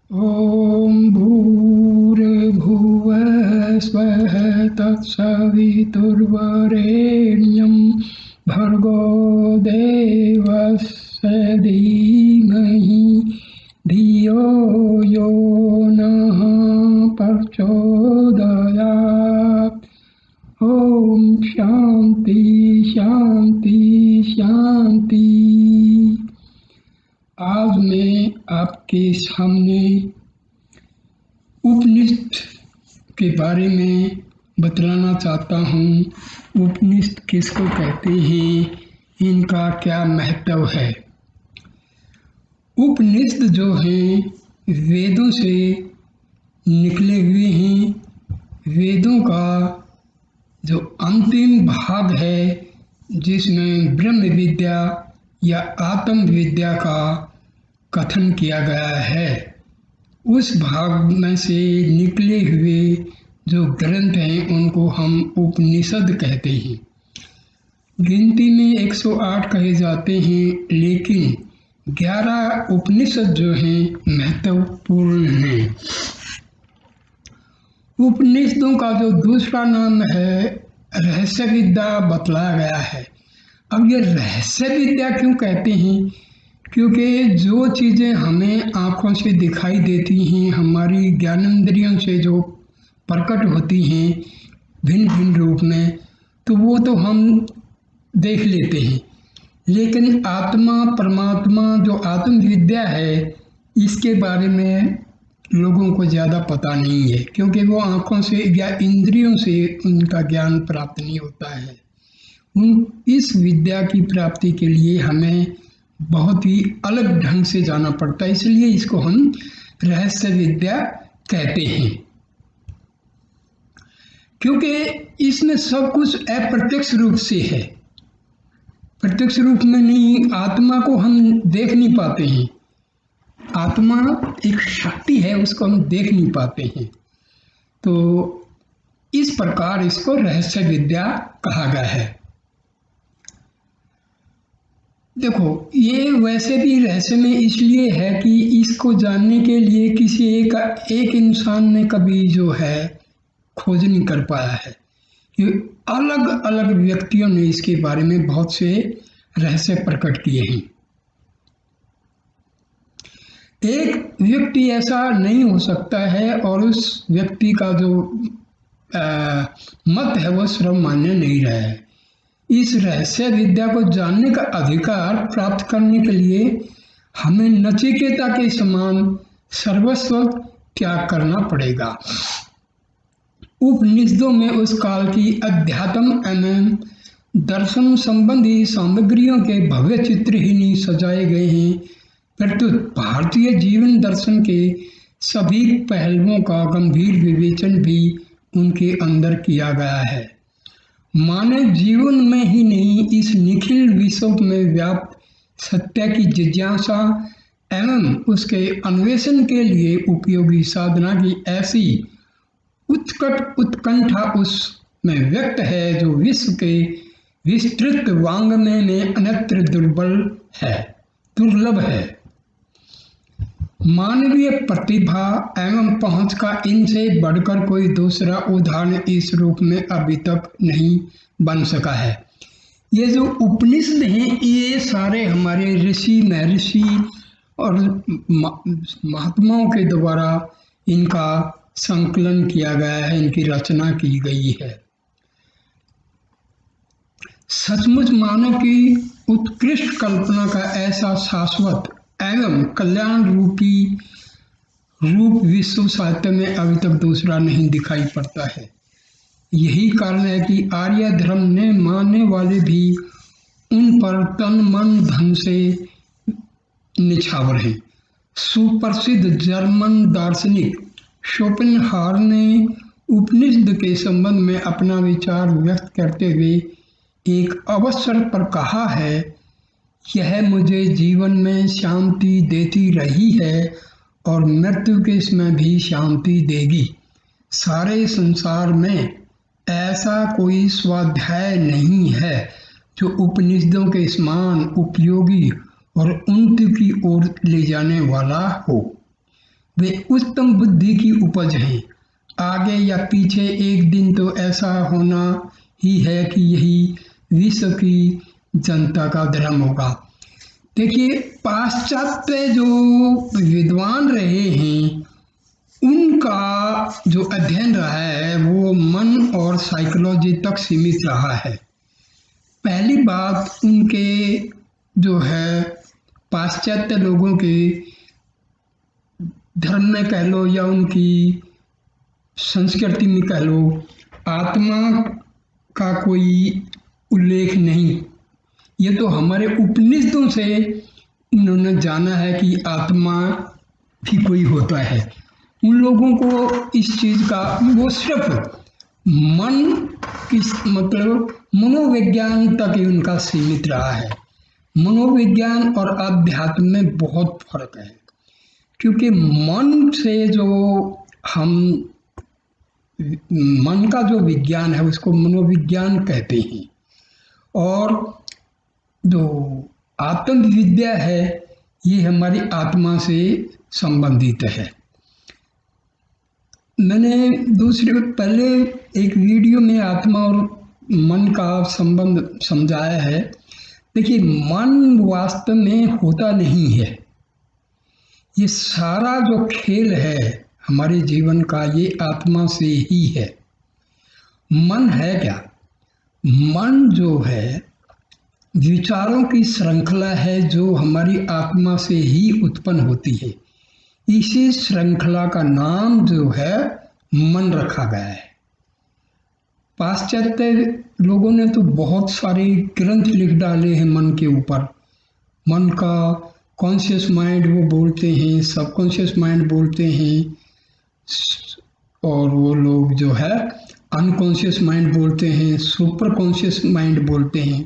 ॐ भूर्भुवः स्वः तत्सवितुर्वरेण्यं भर्गो देवस्य धीमहि धियो यो नः प्रचोदयात्। ओम शांति शांति शांति। आज मैं आपके सामने उपनिषद के बारे में बतलाना चाहता हूँ। उपनिषद किसको कहते हैं, इनका क्या महत्व है। उपनिषद जो हैं वेदों से निकले हुए हैं। वेदों का जो अंतिम भाग है जिसमें ब्रह्म विद्या या आत्म विद्या का कथन किया गया है, उस भाग में से निकले हुए जो ग्रंथ हैं उनको हम उपनिषद कहते हैं। गिनती में 108 कहे जाते हैं, लेकिन 11 उपनिषद जो हैं महत्वपूर्ण हैं। उपनिषदों का जो दूसरा नाम है रहस्य विद्या बतलाया गया है। अब ये रहस्य विद्या क्यों कहते हैं? क्योंकि जो चीज़ें हमें आँखों से दिखाई देती हैं, हमारी ज्ञानेंद्रियों से जो प्रकट होती हैं भिन्न भिन्न रूप में, तो वो तो हम देख लेते हैं, लेकिन आत्मा परमात्मा जो आत्म विद्या है इसके बारे में लोगों को ज़्यादा पता नहीं है, क्योंकि वो आँखों से या इंद्रियों से उनका ज्ञान प्राप्त नहीं होता है। इस विद्या की प्राप्ति के लिए हमें बहुत ही अलग ढंग से जाना पड़ता है, इसलिए इसको हम रहस्य विद्या कहते हैं। क्योंकि इसमें सब कुछ अप्रत्यक्ष रूप से है, प्रत्यक्ष रूप में नहीं। आत्मा को हम देख नहीं पाते हैं, आत्मा एक शक्ति है, उसको हम देख नहीं पाते हैं। तो इस प्रकार इसको रहस्य विद्या कहा गया है। देखो, ये वैसे भी रहस्य में इसलिए है कि इसको जानने के लिए किसी एक इंसान ने कभी जो है खोज नहीं कर पाया है। ये अलग अलग व्यक्तियों ने इसके बारे में बहुत से रहस्य प्रकट किए हैं। एक व्यक्ति ऐसा नहीं हो सकता है और उस व्यक्ति का जो मत है वो सर्वमान्य नहीं रहा है। इस रहस्य विद्या को जानने का अधिकार प्राप्त करने के लिए हमें नचिकेता के समान सर्वस्व त्याग करना पड़ेगा। उपनिषदों में उस काल की अध्यात्म एवं दर्शन संबंधी सामग्रियों के भव्य चित्र ही नहीं सजाए गए हैं, प्रत्युत भारतीय जीवन दर्शन के सभी पहलुओं का गंभीर विवेचन भी उनके अंदर किया गया है। मानव जीवन में ही नहीं, इस निखिल विश्व में व्याप्त सत्य की जिज्ञासा एवं उसके अन्वेषण के लिए उपयोगी साधना की ऐसी उत्कट उत्कंठा उसमें व्यक्त है जो विश्व के विस्तृत वांग्मय में अन्यत्र दुर्लभ है। मानवीय प्रतिभा एवं पहुंच का इनसे बढ़कर कोई दूसरा उदाहरण इस रूप में अभी तक नहीं बन सका है। ये जो उपनिषद हैं ये सारे हमारे ऋषि महर्षि और महात्माओं के द्वारा इनका संकलन किया गया है, इनकी रचना की गई है। सचमुच मानव की उत्कृष्ट कल्पना का ऐसा शाश्वत एवं कल्याण रूप विश्व साहित्य में अभी तक दूसरा नहीं दिखाई पड़ता है। यही कारण है कि आर्य धर्म ने मानने वाले भी उन पर तन मन धन से निछावर हैं। सुप्रसिद्ध जर्मन दार्शनिक शोपेनहावर ने उपनिषद के संबंध में अपना विचार व्यक्त करते हुए एक अवसर पर कहा है, यह मुझे जीवन में शांति देती रही है और मृत्यु के समय भी शांति देगी। सारे संसार में ऐसा कोई स्वाध्याय नहीं है जो उपनिषदों के समान उपयोगी और उन्नति की ओर ले जाने वाला हो। वे उत्तम बुद्धि की उपज हैं। आगे या पीछे एक दिन तो ऐसा होना ही है कि यही विश्व की जनता का धर्म होगा। देखिए, पाश्चात्य जो विद्वान रहे हैं उनका जो अध्ययन रहा है वो मन और साइकोलॉजी तक सीमित रहा है। पहली बात, उनके जो है पाश्चात्य लोगों के धर्म में कह लो या उनकी संस्कृति में कह लो, आत्मा का कोई उल्लेख नहीं। ये तो हमारे उपनिषदों से उन्होंने जाना है कि आत्मा भी कोई होता है। उन लोगों को इस चीज का, वो सिर्फ मन किस मतलब मनोविज्ञान तक ही उनका सीमित रहा है। मनोविज्ञान और अध्यात्म में बहुत फर्क है, क्योंकि मन से जो हम मन का जो विज्ञान है उसको मनोविज्ञान कहते हैं, और जो आत्मविद्या है ये हमारी आत्मा से संबंधित है। मैंने पहले एक वीडियो में आत्मा और मन का संबंध समझाया है। देखिए, मन वास्तव में होता नहीं है। ये सारा जो खेल है हमारे जीवन का ये आत्मा से ही है। मन है क्या? मन जो है विचारों की श्रृंखला है जो हमारी आत्मा से ही उत्पन्न होती है। इसी श्रृंखला का नाम जो है मन रखा गया है। पाश्चात्य लोगों ने तो बहुत सारे ग्रंथ लिख डाले हैं मन के ऊपर। मन का कॉन्शियस माइंड वो बोलते हैं, सबकॉन्शियस माइंड बोलते हैं, और वो लोग जो है अनकॉन्शियस माइंड बोलते हैं, सुपर कॉन्शियस माइंड बोलते हैं।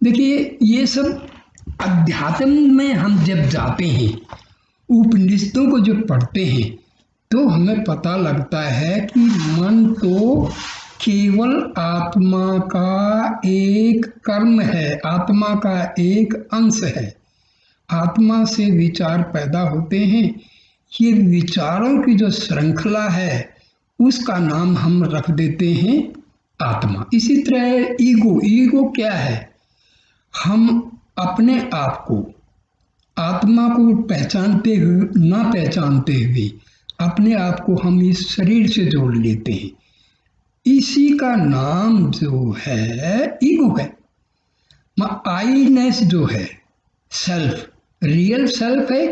देखिए, ये सब अध्यात्म में हम जब जाते हैं, उपनिषदों को जो पढ़ते हैं, तो हमें पता लगता है कि मन तो केवल आत्मा का एक कर्म है, आत्मा का एक अंश है। आत्मा से विचार पैदा होते हैं। ये विचारों की जो श्रृंखला है उसका नाम हम रख देते हैं आत्मा। इसी तरह ईगो क्या है? हम अपने आप को, आत्मा को पहचानते हुए ना पहचानते हुए अपने आप को हम इस शरीर से जोड़ लेते हैं। इसी का नाम जो है ईगो है। आईनेस जो है, सेल्फ, रियल सेल्फ है,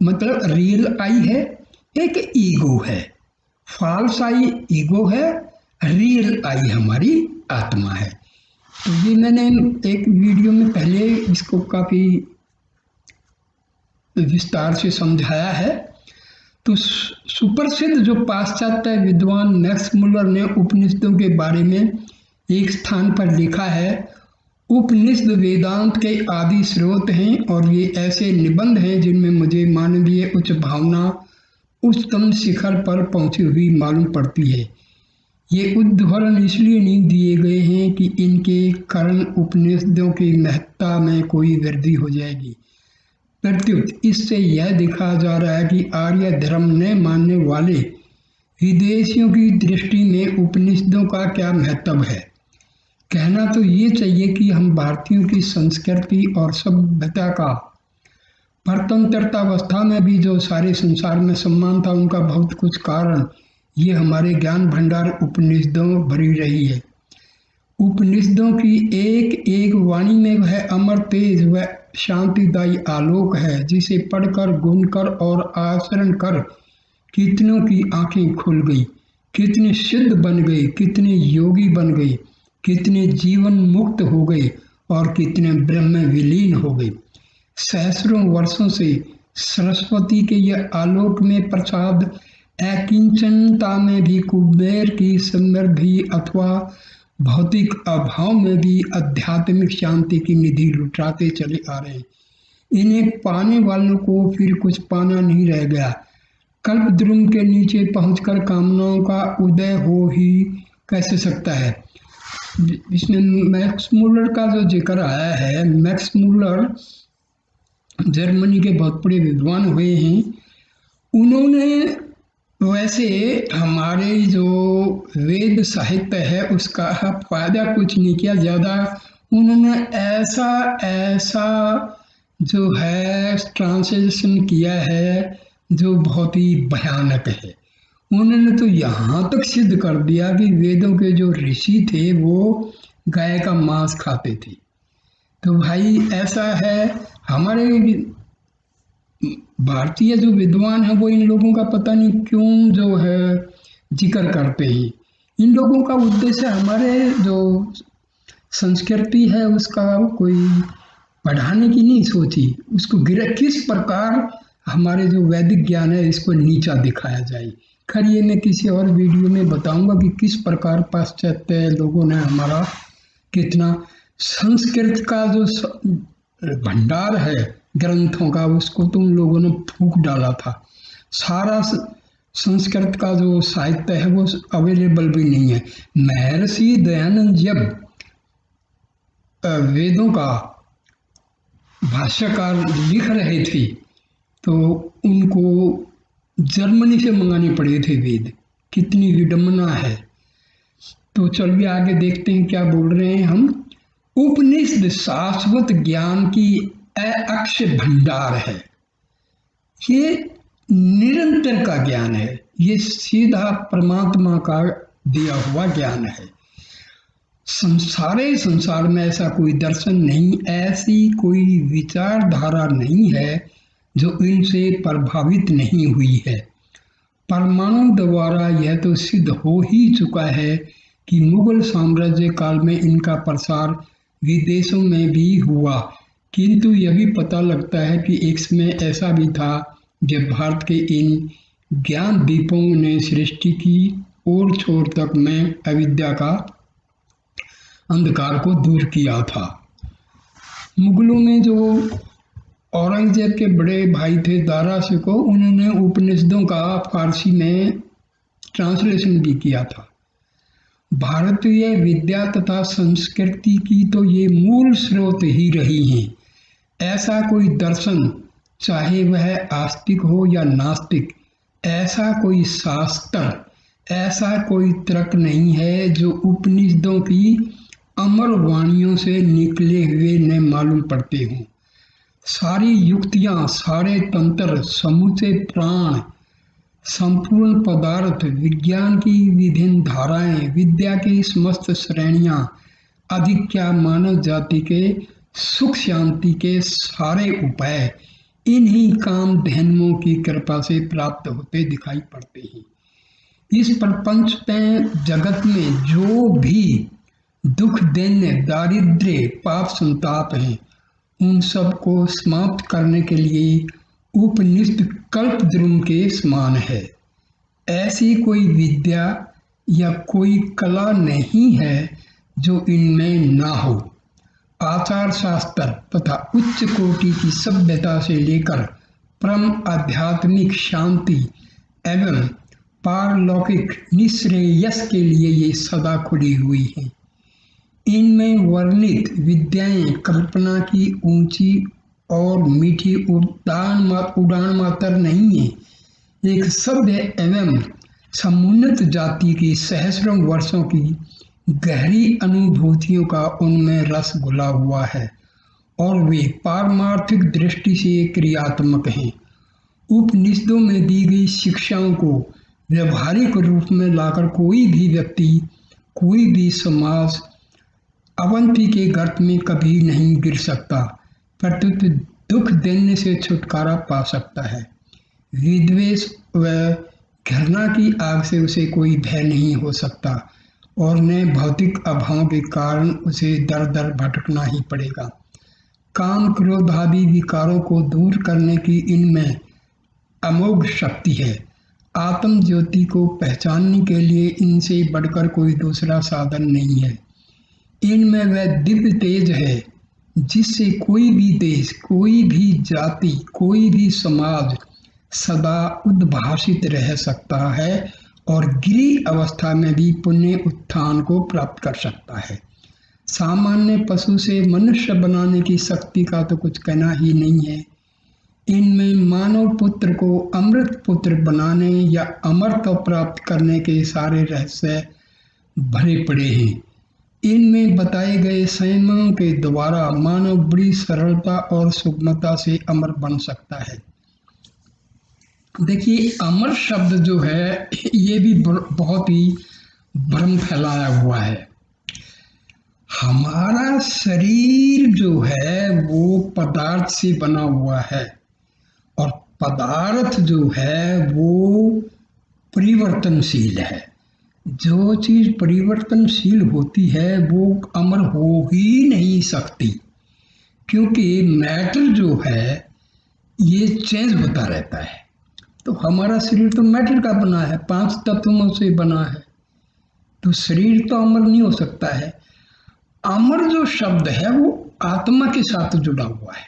मतलब रियल आई है, एक ईगो है। फॉल्स आई ईगो है, रियल आई हमारी आत्मा है। तो ये मैंने एक वीडियो में पहले इसको काफ़ी विस्तार से समझाया है। तो सुप्रसिद्ध जो पाश्चात्य विद्वान मैक्स मुलर ने उपनिषदों के बारे में एक स्थान पर लिखा है, उपनिषद वेदांत के आदि स्रोत हैं और ये ऐसे निबंध हैं जिनमें मुझे मानवीय उच्च भावना उच्चतम शिखर पर पहुंची हुई मालूम पड़ती है। ये उद्धरण इसलिए नहीं दिए गए हैं कि इनके कारण उपनिषदों की महत्ता में कोई वृद्धि हो जाएगी। प्रत्युत इससे यह दिखाया जा रहा है कि आर्य धर्म ने मानने वाले विदेशियों की दृष्टि में उपनिषदों का क्या महत्व है। कहना तो ये चाहिए कि हम भारतीयों की संस्कृति और सभ्यता का परतंत्रतावस्था में भी जो सारे संसार में सम्मान था, उनका बहुत कुछ कारण ये हमारे ज्ञान भंडार उपनिषदों भरी रही है। उपनिषदों की एक एक वाणी में वह अमर तेज व शांतिदायी आलोक है जिसे पढ़कर, गुनकर और आचरण कर कितनों की आंखें खुल गई, कितने सिद्ध बन गए, कितने योगी बन गए, कितने जीवन मुक्त हो गए और कितने ब्रह्म में विलीन हो गए। सहस्रों वर्षों से सरस्वती के यह आलोक में प्रसाद अकिंचनता में भी, कुबेर की समृद्धि अथवा भौतिक अभाव में भी आध्यात्मिक शांति की निधि लुटाते चले आ रहे हैं। इन्हें पाने वालों को फिर कुछ पाना नहीं रह गया। कल्पद्रुम के नीचे पहुंचकर कामनाओं का उदय हो ही कैसे सकता है। इसमें मैक्स मुलर का जो जिक्र आया है, मैक्स मुलर जर्मनी के बहुत बड़े विद्वान हुए हैं उन्होंने वैसे हमारे जो वेद साहित्य है उसका फायदा कुछ नहीं किया ज़्यादा। उन्होंने ऐसा ऐसा जो है ट्रांसलेशन किया है जो बहुत ही भयानक है। उन्होंने तो यहाँ तक सिद्ध कर दिया कि वेदों के जो ऋषि थे वो गाय का मांस खाते थे। तो भाई ऐसा है, हमारे भारतीय जो विद्वान है वो इन लोगों का पता नहीं क्यों जो है जिक्र करते हैं। इन लोगों का उद्देश्य हमारे जो संस्कृति है उसका कोई बढ़ाने की नहीं सोची, उसको गिरा किस प्रकार हमारे जो वैदिक ज्ञान है इसको नीचा दिखाया जाए। खैर ये मैं किसी और वीडियो में बताऊंगा कि किस प्रकार पाश्चात्य लोगों ने हमारा कितना संस्कृत का जो भंडार है ग्रंथों का उसको तुम लोगों ने फूंक डाला था। सारा संस्कृत का जो साहित्य है वो अवेलेबल भी नहीं है। महर्षि दयानंद जब वेदों का भाष्यकार लिख रहे थे तो उनको जर्मनी से मंगाने पड़े थे वेद। कितनी विडंबना है। तो चलिए आगे देखते हैं क्या बोल रहे हैं हम। उपनिषद शाश्वत ज्ञान की अक्षय भंडार है। ये निरंतर का ज्ञान है, ये सीधा परमात्मा का दिया हुआ ज्ञान है। सारे संसार में ऐसा कोई दर्शन नहीं, ऐसी कोई विचारधारा नहीं है जो इनसे प्रभावित नहीं हुई है। परमाणु द्वारा यह तो सिद्ध हो ही चुका है कि मुगल साम्राज्य काल में इनका प्रसार विदेशों में भी हुआ, किंतु यह भी पता लगता है कि एक समय ऐसा भी था जब भारत के इन ज्ञान दीपों ने सृष्टि की ओर छोर तक में अविद्या का अंधकार को दूर किया था। मुगलों में जो औरंगजेब के बड़े भाई थे दारा शिकोह, उन्होंने उपनिषदों का फारसी में ट्रांसलेशन भी किया था। भारतीय विद्या तथा संस्कृति की तो ये मूल स्रोत ही रही हैं। ऐसा कोई दर्शन, चाहे वह आस्तिक हो या नास्तिक, ऐसा कोई शास्त्र, ऐसा कोई तर्क नहीं है जो उपनिषदों की अमर वाणियों से निकले हुए न मालूम पड़ते हों। सारी युक्तियां, सारे तंत्र, समूचे प्राण, संपूर्ण पदार्थ, विज्ञान की विभिन्न धाराएं, विद्या की समस्त श्रेणियां, अधिक क्या मानव जाति के सुख शांति के सारे उपाय इन्हीं काम धैन्यों की कृपा से प्राप्त होते दिखाई पड़ते हैं। इस प्रपंच में जगत में जो भी दुख, दैन्य, दारिद्र्य, पाप, संताप हैं, उन सब को समाप्त करने के लिए उपनिषद कल्पद्रुम के समान है। ऐसी कोई विद्या या कोई कला नहीं है जो इनमें ना हो। आचार शास्त्र तथा उच्च कोटि की सभ्यता से लेकर परम आध्यात्मिक शांति एवं पारलौकिक निश्रेयस के लिए ये सदा खुली हुई हैं। इनमें वर्णित विद्याएं कल्पना की ऊंची और मीठी उड़ान मात्र नहीं है, एक सभ्य एवं समुन्नत जाति की सहस्रों वर्षों की गहरी अनुभूतियों का उनमें रस घुला हुआ है और वे पारमार्थिक दृष्टि से क्रियात्मक हैं। उपनिषदों में दी गई शिक्षाओं को व्यवहारिक रूप में लाकर कोई भी व्यक्ति, कोई भी समाज अवंती के गर्त में कभी नहीं गिर सकता, प्रत्युत दुख दैन्य से छुटकारा पा सकता है। विद्वेष व घृणा की आग से उसे कोई भय नहीं हो सकता और न भौतिक अभाव के कारण उसे दर दर भटकना ही पड़ेगा। काम, क्रोध आदि विकारों को दूर करने की इनमें अमोघ शक्ति है। आत्म ज्योति को पहचानने के लिए इनसे बढ़कर कोई दूसरा साधन नहीं है। इनमें वह दिव्य तेज है जिससे कोई भी देश, कोई भी जाति, कोई भी समाज सदा उद्भासित रह सकता है और गिरी अवस्था में भी पुण्य उत्थान को प्राप्त कर सकता है। सामान्य पशु से मनुष्य बनाने की शक्ति का तो कुछ कहना ही नहीं है। इनमें मानव पुत्र को अमृत पुत्र बनाने या अमरत्व प्राप्त करने के सारे रहस्य भरे पड़े हैं। इनमें बताए गए संयमों के द्वारा मानव बड़ी सरलता और सुगमता से अमर बन सकता है। देखिए, अमर शब्द जो है ये भी बहुत ही भ्रम फैलाया हुआ है। हमारा शरीर जो है वो पदार्थ से बना हुआ है और पदार्थ जो है वो परिवर्तनशील है। जो चीज परिवर्तनशील होती है वो अमर हो ही नहीं सकती, क्योंकि मैटर जो है ये चेंज होता रहता है। तो हमारा शरीर तो मैटर का बना है, 5 तत्वों से बना है, तो शरीर तो अमर नहीं हो सकता है। अमर जो शब्द है वो आत्मा के साथ जुड़ा हुआ है,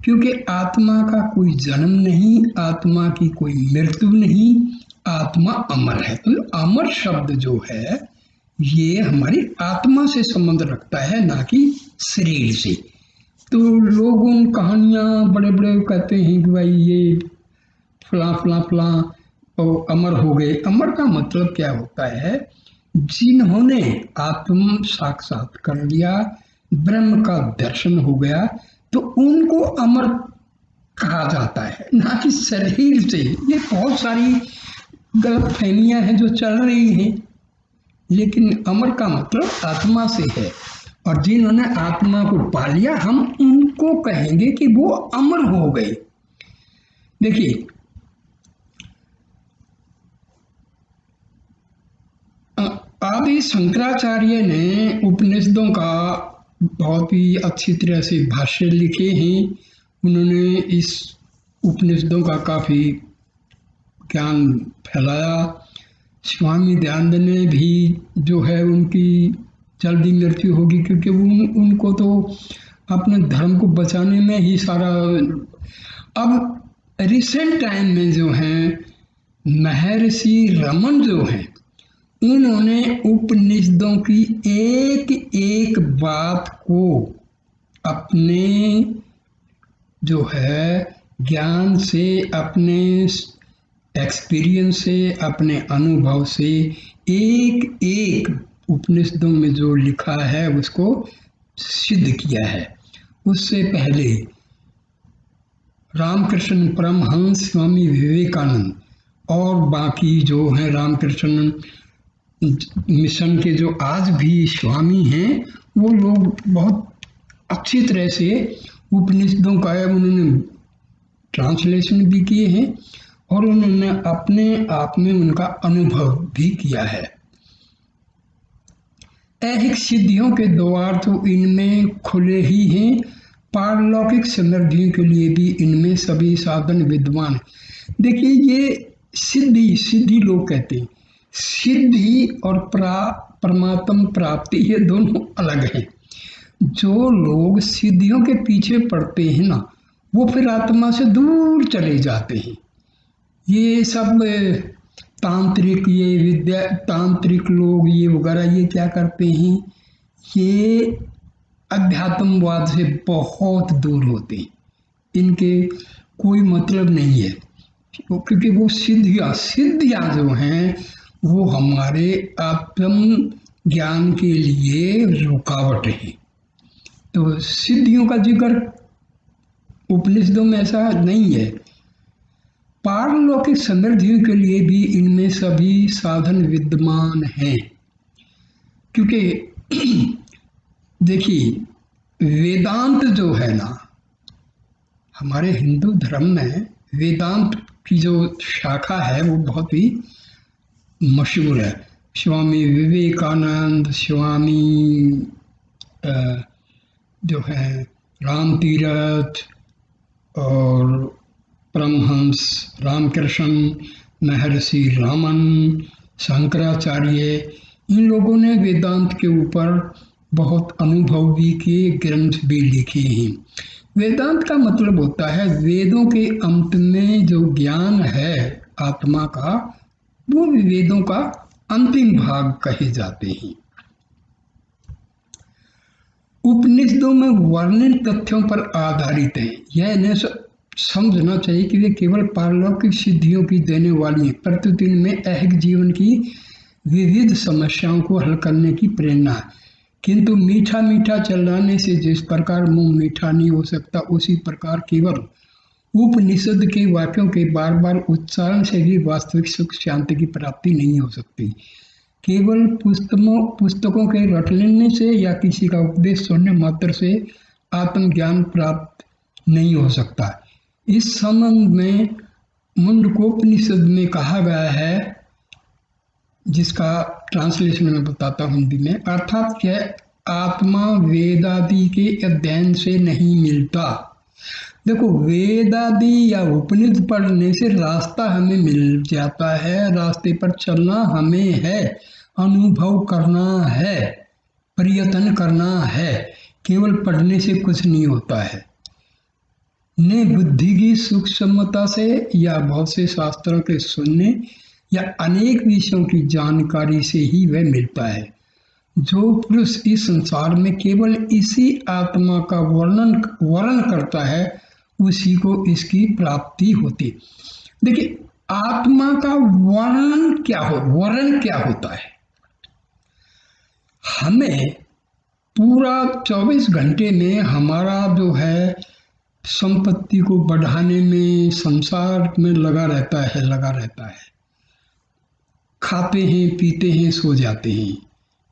क्योंकि आत्मा का कोई जन्म नहीं, आत्मा की कोई मृत्यु नहीं, आत्मा अमर है। तो अमर शब्द जो है ये हमारी आत्मा से संबंध रखता है, ना कि शरीर से। तो लोग उन कहानियां बड़े बड़े कहते हैं कि भाई ये फला फला फला और अमर हो गए। अमर का मतलब क्या होता है? जिन्होंने आत्म साक्षात कर लिया, ब्रह्म का दर्शन हो गया, तो उनको अमर कहा जाता है, ना कि शरीर से। ये बहुत सारी गलत फहमियां हैं जो चल रही हैं, लेकिन अमर का मतलब आत्मा से है, और जिन्होंने आत्मा को पा लिया हम उनको कहेंगे कि वो अमर हो गए। देखिए, आदि शंकराचार्य ने उपनिषदों का बहुत ही अच्छी तरह से भाष्य लिखे हैं। उन्होंने इस उपनिषदों का काफ़ी ज्ञान फैलाया। स्वामी दयानंद ने भी जो है उनकी जल्दी मृत्यु होगी, क्योंकि उनको तो अपने धर्म को बचाने में ही सारा। अब रिसेंट टाइम में जो हैं महर्षि रमन जो हैं, उन्होंने उपनिषदों की एक एक बात को अपने जो है ज्ञान से, अपने एक्सपीरियंस से, अपने अनुभव से एक एक उपनिषदों में जो लिखा है उसको सिद्ध किया है। उससे पहले रामकृष्ण परमहंस, स्वामी विवेकानंद और बाकी जो हैं रामकृष्ण मिशन के जो आज भी स्वामी हैं, वो लोग बहुत अच्छी तरह से उपनिषदों का उन्होंने ट्रांसलेशन भी किए हैं और उन्होंने अपने आप में उनका अनुभव भी किया है। ऐहिक सिद्धियों के द्वार तो इनमें खुले ही हैं, पारलौकिक समृद्धियों के लिए भी इनमें सभी साधन विद्वान। देखिए, ये सिद्धि लोग कहते हैं, सिद्धि और परमात्म प्राप्ति ये दोनों अलग हैं। जो लोग सिद्धियों के पीछे पड़ते हैं ना, वो फिर आत्मा से दूर चले जाते हैं। ये सब तांत्रिक, ये विद्या तांत्रिक लोग ये वगैरह ये क्या करते हैं, ये अध्यात्मवाद से बहुत दूर होते हैं। इनके कोई मतलब नहीं है, क्योंकि वो सिद्धियाँ जो हैं वो हमारे आत्म ज्ञान के लिए रुकावट है। तो सिद्धियों का जिक्र उपनिषदों में ऐसा नहीं है। पारलौकिक समृद्धियों के लिए भी इनमें सभी साधन विद्यमान हैं, क्योंकि देखिए, वेदांत जो है ना, हमारे हिंदू धर्म में वेदांत की जो शाखा है वो बहुत ही मशहूर है। स्वामी विवेकानंद, स्वामी जो है राम तीरथ और परमहंस रामकृष्ण, महर्षि रामन, शंकराचार्य, इन लोगों ने वेदांत के ऊपर बहुत अनुभव भी किए, ग्रंथ भी लिखे हैं। वेदांत का मतलब होता है वेदों के अंत में जो ज्ञान है आत्मा का, वो वेदों का अंतिम भाग कहे जाते हैं। उपनिषदों में वर्णित तथ्यों पर आधारित है। यह समझना चाहिए कि वे केवल पारलौकिक सिद्धियों की देने वाली हैं, प्रतिदिन में ऐहिक जीवन की विविध समस्याओं को हल करने की प्रेरणा है। किंतु मीठा मीठा चिल्लाने से जिस प्रकार मुंह मीठा नहीं हो सकता, उसी प्रकार केवल उपनिषद के वाक्यों के बार बार उच्चारण से भी वास्तविक सुख शांति की प्राप्ति नहीं हो सकती। केवल पुस्तकों के रट लेने से या किसी का उपदेश सुनने मात्र से आत्मज्ञान प्राप्त नहीं हो सकता। इस संबंध में मुंडकोपनिषद में कहा गया है, जिसका ट्रांसलेशन मैं बताता हूँ हिंदी में, अर्थात यह आत्मा वेदादि के अध्ययन से नहीं मिलता। देखो, वेद आदि या उपनिषद पढ़ने से रास्ता हमें मिल जाता है, रास्ते पर चलना हमें है, अनुभव करना है, प्रयत्न करना है, केवल पढ़ने से कुछ नहीं होता है। ने बुद्धि की सूक्ष्मता से या बहुत से शास्त्रों के सुनने या अनेक विषयों की जानकारी से ही वह मिलता है। जो पुरुष इस संसार में केवल इसी आत्मा का वर्णन करता है, उसी को इसकी प्राप्ति होती। देखिए, आत्मा का वर्णन क्या होता है? हमें पूरा 24 घंटे में हमारा जो है संपत्ति को बढ़ाने में, संसार में लगा रहता है। खाते हैं, पीते हैं, सो जाते हैं,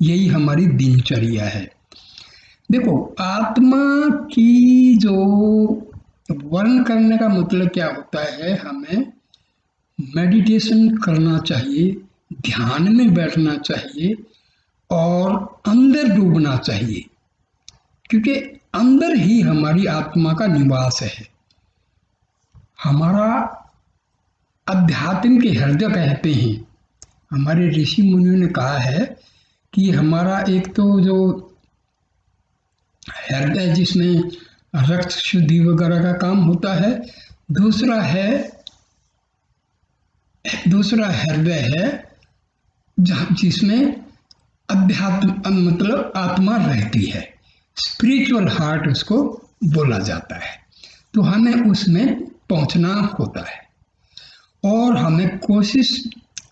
यही हमारी दिनचर्या है। देखो, आत्मा की जो वर्णन करने का मतलब क्या होता है, हमें मेडिटेशन करना चाहिए, ध्यान में बैठना चाहिए और अंदर डूबना चाहिए, क्योंकि अंदर ही हमारी आत्मा का निवास है। हमारा अध्यात्म के हृदय कहते हैं, हमारे ऋषि मुनियों ने कहा है कि हमारा एक तो जो हृदय जिसमें रक्त शुद्धि वगैरह का काम होता है, दूसरा हृदय है जिसमें अध्यात्म मतलब आत्मा रहती है, स्पिरिचुअल हार्ट उसको बोला जाता है। तो हमें उसमें पहुंचना होता है और हमें कोशिश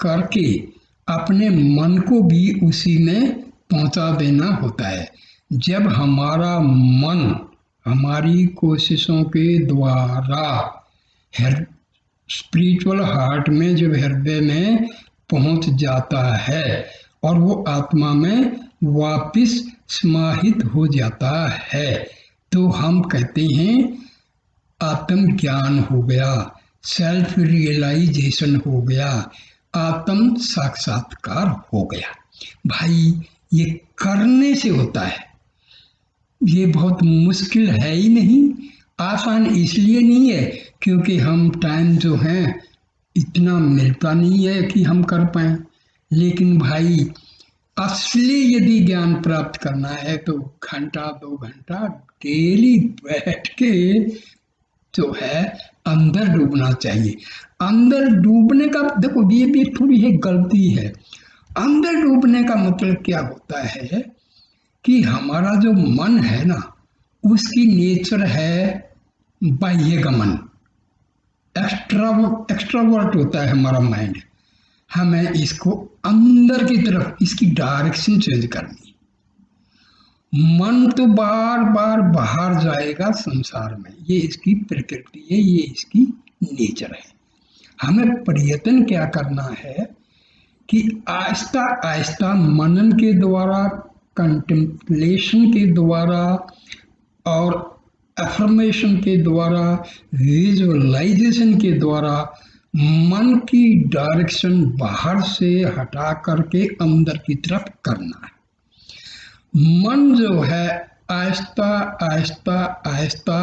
करके अपने मन को भी उसी में पहुंचा देना होता है। जब हमारा मन हमारी कोशिशों के द्वारा स्पिरिचुअल हार्ट में, जब हृदय में पहुंच जाता है और वो आत्मा में वापिस समाहित हो जाता है, तो हम कहते हैं आत्मज्ञान हो गया, सेल्फ रियलाइजेशन हो गया, आत्म साक्षात्कार हो गया। भाई, ये करने से होता है, ये बहुत मुश्किल है ही नहीं। आसान इसलिए नहीं है क्योंकि हम टाइम जो है इतना मिलता नहीं है कि हम कर पाए। लेकिन भाई, असली यदि ज्ञान प्राप्त करना है तो घंटा 2 घंटा डेली बैठ के जो है अंदर डूबना चाहिए। अंदर डूबने का देखो, ये भी थोड़ी है गलती है। अंदर डूबने का मतलब क्या होता है कि हमारा जो मन है ना, उसकी नेचर है बाह्य गमन, एक्स्ट्रावर्ट होता है हमारा माइंड। हमें इसको अंदर की तरफ, इसकी डायरेक्शन चेंज करनी। मन तो बार बार बाहर जाएगा संसार में, ये इसकी प्रकृति है, ये इसकी नेचर है। हमें प्रयत्न क्या करना है कि आहिस्ता आहिस्ता मनन के द्वारा, कंटेम्पलेशन के द्वारा और अफर्मेशन के द्वारा, विजुअलाइजेशन के द्वारा मन की डायरेक्शन बाहर से हटा करके अंदर की तरफ करना है। मन जो है आहिस्ता आहिस्ता आहिस्ता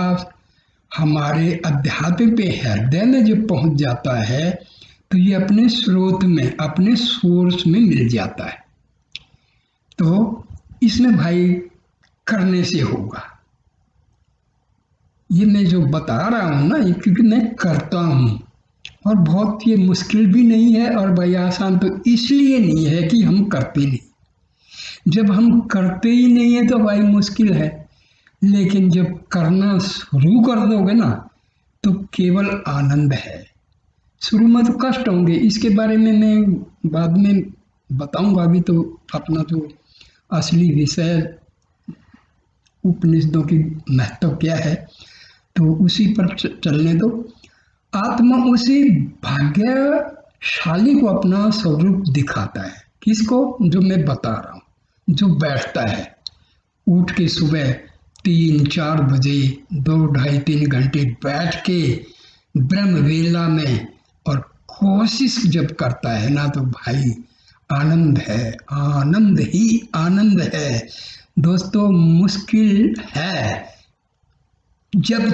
हमारे अध्यात्म पे, हृदय में जब पहुंच जाता है तो ये अपने स्रोत में, अपने सोर्स में मिल जाता है। तो इसमें भाई करने से होगा। ये मैं जो बता रहा हूँ ना, ये क्योंकि मैं करता हूँ और बहुत ये मुश्किल भी नहीं है, और भाई आसान तो इसलिए नहीं है कि हम करते नहीं। जब हम करते ही नहीं है तो भाई मुश्किल है, लेकिन जब करना शुरू कर दोगे ना, तो केवल आनंद है। शुरू में तो कष्ट होंगे, इसके बारे में मैं बाद में बताऊंगा। अभी तो अपना जो असली विषय उपनिषदों की महत्व क्या है तो उसी पर चलने दो। आत्मा उसी भाग्यशाली को अपना स्वरूप दिखाता है। किसको? जो मैं बता रहा हूँ, जो बैठता है उठ के सुबह 3-4 बजे 2-2.5-3 घंटे बैठ के ब्रह्म वेला में और कोशिश जब करता है ना, तो भाई आनंद है, आनंद ही आनंद है दोस्तों। मुश्किल है जब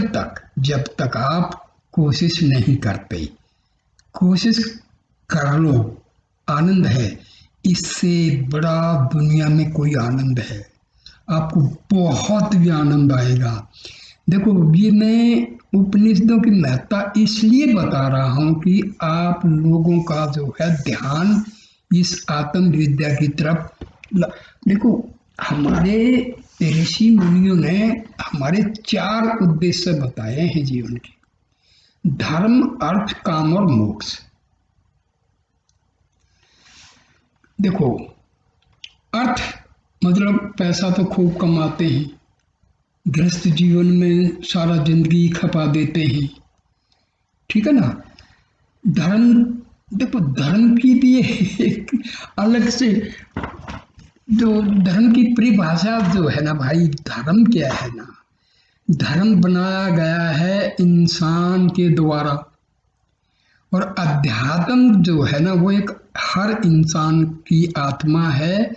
तक आप कोशिश नहीं करते। कोशिश कर लो, आनंद है। इससे बड़ा दुनिया में कोई आनंद है? आपको बहुत भी आनंद आएगा। देखो, ये मैं उपनिषदों की महत्ता इसलिए बता रहा हूँ कि आप लोगों का जो है ध्यान इस आत्म विद्या की तरफ देखो, हमारे ऋषि मुनियों ने हमारे 4 उद्देश्य बताए हैं जीवन के: धर्म, अर्थ, काम और मोक्ष। देखो, अर्थ मतलब पैसा तो खूब कमाते हैं, गृहस्थ जीवन में सारा जिंदगी खपा देते हैं, ठीक है ना। धर्म, देखो धर्म की भी एक अलग से जो धर्म की परिभाषा जो है ना भाई, धर्म क्या है ना, धर्म बनाया गया है इंसान के द्वारा। और अध्यात्म जो है ना, वो एक हर इंसान की आत्मा है।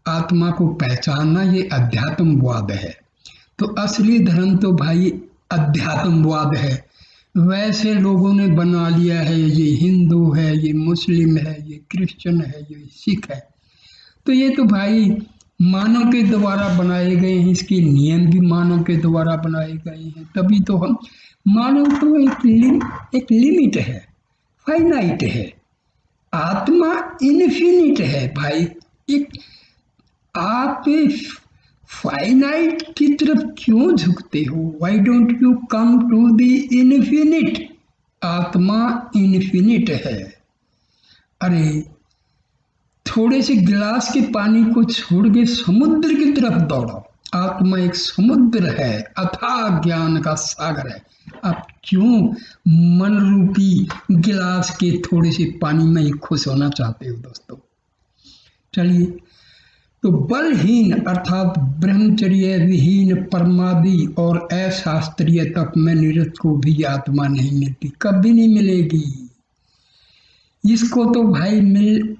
आत्मा को पहचानना ये अध्यात्मवाद है। तो असली धर्म तो भाई अध्यात्मवाद है। वैसे लोगों ने बना लिया है, ये हिंदू है, ये मुस्लिम है, ये क्रिश्चियन है, ये सिख है। तो ये तो भाई मानव के द्वारा बनाए गए हैं, इसके नियम भी मानव के द्वारा बनाए गए हैं। तभी तो हम मानव तो एक लिमिट है, फाइनाइट है। आत्मा इन्फिनिट है भाई। एक आप फाइनाइट की तरफ क्यों झुकते हो? Why don't you come to the infinite? आत्मा इन्फिनिट है। अरे थोड़े से गिलास के पानी को छोड़ के समुद्र की तरफ दौड़ो। आत्मा एक समुद्र है, अथाह ज्ञान का सागर है। आप क्यों मन रूपी गिलास के थोड़े से पानी में ही खुश होना चाहते हो दोस्तों? चलिए, तो बलहीन अर्थात ब्रह्मचर्य विहीन परमादि और अशास्त्रीय तप में निरत को भी आत्मा नहीं मिलती, कभी नहीं मिलेगी। इसको तो भाई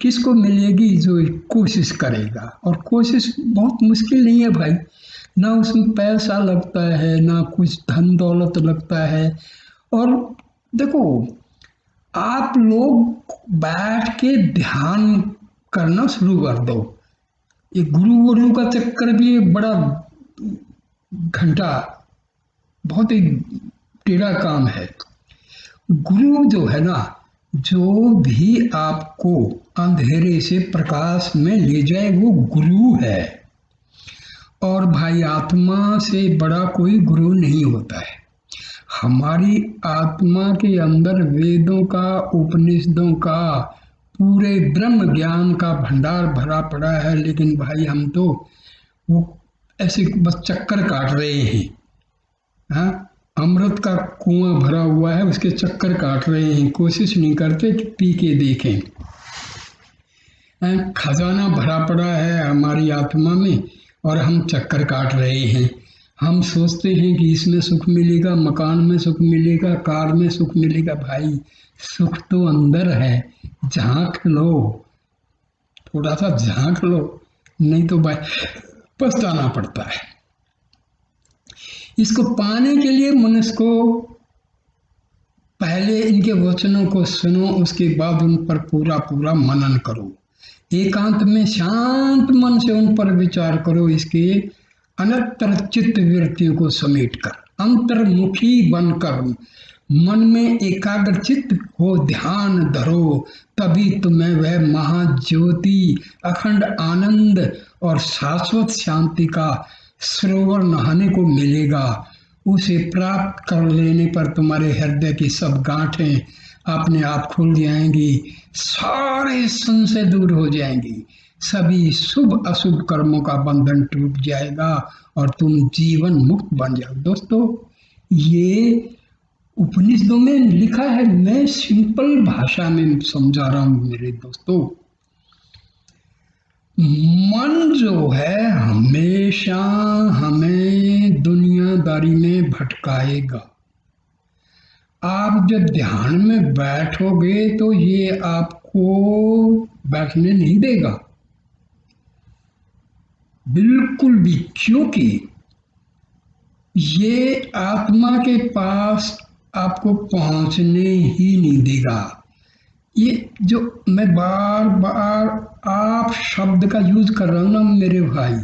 किसको मिलेगी? जो कोशिश करेगा। और कोशिश बहुत मुश्किल नहीं है भाई, ना उसमें पैसा लगता है, ना कुछ धन दौलत लगता है। और देखो, आप लोग बैठ के ध्यान करना शुरू कर दो। ये गुरु का चक्कर भी एक बड़ा घंटा, बहुत ही टेढ़ा काम है। गुरु जो है ना, जो भी आपको अंधेरे से प्रकाश में ले जाए वो गुरु है। और भाई आत्मा से बड़ा कोई गुरु नहीं होता है। हमारी आत्मा के अंदर वेदों का, उपनिषदों का, पूरे ब्रह्म ज्ञान का भंडार भरा पड़ा है। लेकिन भाई हम तो वो ऐसे बस चक्कर काट रहे हैं। हाँ, अमृत का कुआं भरा हुआ है, उसके चक्कर काट रहे हैं। कोशिश नहीं करते कि पी के देखें। खजाना भरा पड़ा है हमारी आत्मा में और हम चक्कर काट रहे हैं। हम सोचते हैं कि इसमें सुख मिलेगा, मकान में सुख मिलेगा, कार में सुख मिलेगा। भाई सुख तो अंदर है, झांक लो, थोड़ा सा झांक लो, नहीं तो भाई पछताना पड़ता है। इसको पाने के लिए मनुष्य को पहले इनके वचनों को सुनो, उसके बाद उन पर पूरा पूरा मनन करो। एकांत में शांत मन से उन पर विचार करो। इसके अनंतर चित्त वृत्तियों को समेटकर अंतर्मुखी बनकर मन में एकाग्र चित्त हो ध्यान धरो। तभी तुम्हें वह महाज्योति, अखंड आनंद और शाश्वत शांति का सरोवर नहाने को मिलेगा। उसे प्राप्त कर लेने पर तुम्हारे हृदय की सब गांठें अपने आप खुल जाएंगी, सारे संशय दूर हो जाएंगी, सभी शुभ अशुभ कर्मों का बंधन टूट जाएगा और तुम जीवन मुक्त बन जाओ। दोस्तों, ये उपनिषदों में लिखा है, मैं सिंपल भाषा में समझा रहा हूं मेरे दोस्तों। मन जो है हमेशा हमें दुनियादारी में भटकाएगा। आप जब ध्यान में बैठोगे तो ये आपको बैठने नहीं देगा, बिल्कुल भी, क्योंकि ये आत्मा के पास आपको पहुंचने ही नहीं देगा। ये जो मैं बार बार आप शब्द का यूज कर रहा हूं ना मेरे भाई,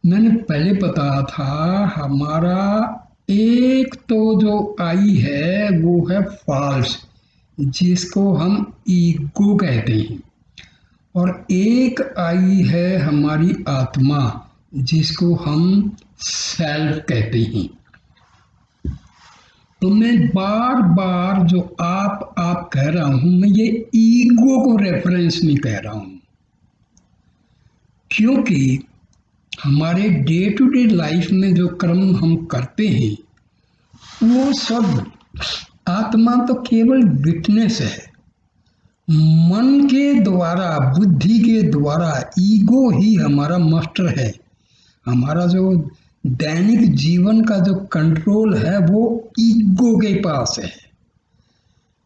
मैंने पहले बताया था, हमारा एक तो जो आई है वो है फॉल्स, जिसको हम ईगो कहते हैं, और एक आई है हमारी आत्मा, जिसको हम सेल्फ कहते हैं। तो मैं बार बार जो आप कह रहा हूं, मैं ये ईगो को रेफरेंस नहीं कह रहा हूं, क्योंकि हमारे डे टू डे लाइफ में जो कर्म हम करते हैं वो सब, आत्मा तो केवल विटनेस है। मन के द्वारा, बुद्धि के द्वारा, ईगो ही हमारा मास्टर है। हमारा जो दैनिक जीवन का जो कंट्रोल है वो ईगो के पास है।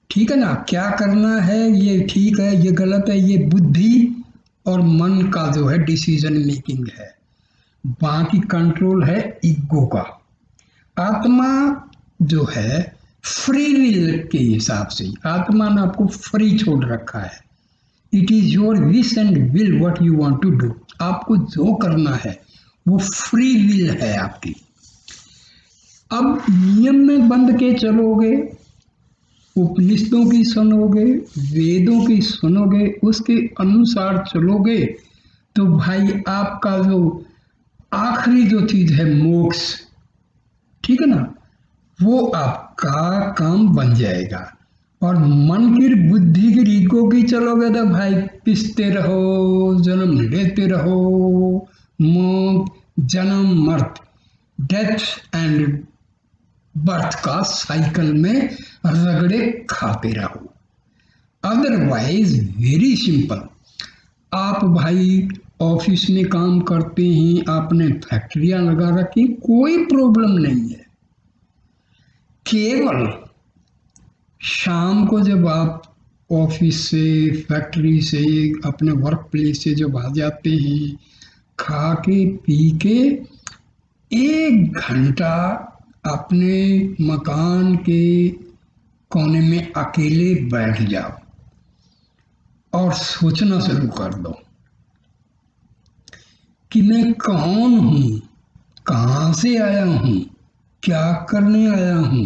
ठीक है ना, क्या करना है, ये ठीक है, ये गलत है, ये बुद्धि और मन का जो है डिसीजन मेकिंग है। बाकी कंट्रोल है ईगो का। आत्मा जो है फ्री विल के हिसाब से, आत्मा ने आपको फ्री छोड़ रखा है। It is your wish and will what you want to do. आपको जो करना है वो फ्री विल है आपकी। अब नियम में बंध के चलोगे, उपनिषदों की सुनोगे, वेदों की सुनोगे, उसके अनुसार चलोगे, तो भाई आपका जो आखिरी जो चीज है मोक्ष, ठीक है ना, वो आपका काम बन जाएगा। और मन की, बुद्धि की, ईगो की चलोगे तो भाई पिसते रहो, जन्म लेते रहो, मौत, जन्म, मर्त, डेथ एंड बर्थ का साइकिल में रगड़े खाते रहो। अदरवाइज वेरी सिंपल, आप भाई ऑफिस में काम करते हैं, आपने फैक्ट्रियां लगा रखी, कोई प्रॉब्लम नहीं है। केवल शाम को जब आप ऑफिस से, फैक्ट्री से, अपने वर्क प्लेस से जब आ जाते हैं, खा के पी के 1 घंटा अपने मकान के कोने में अकेले बैठ जाओ और सोचना शुरू कर दो कि मैं कौन हूँ, कहाँ से आया हूँ, क्या करने आया हूँ,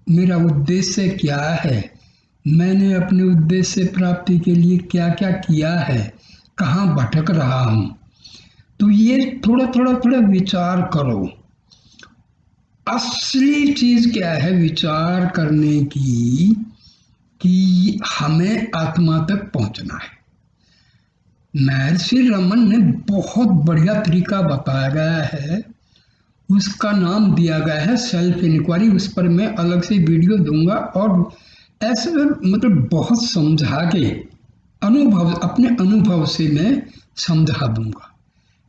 मेरा उद्देश्य क्या है, मैंने अपने उद्देश्य प्राप्ति के लिए क्या क्या किया है, कहाँ भटक रहा हूँ। तो ये थोड़ा थोड़ा विचार करो। असली चीज क्या है विचार करने की, कि हमें आत्मा तक पहुंचना है। महर्षि रमन ने बहुत बढ़िया तरीका बताया गया है, उसका नाम दिया गया है सेल्फ इंक्वायरी। उस पर मैं अलग से वीडियो दूंगा और ऐसे मतलब बहुत समझा के अनुभव, अपने अनुभव से मैं समझा दूंगा।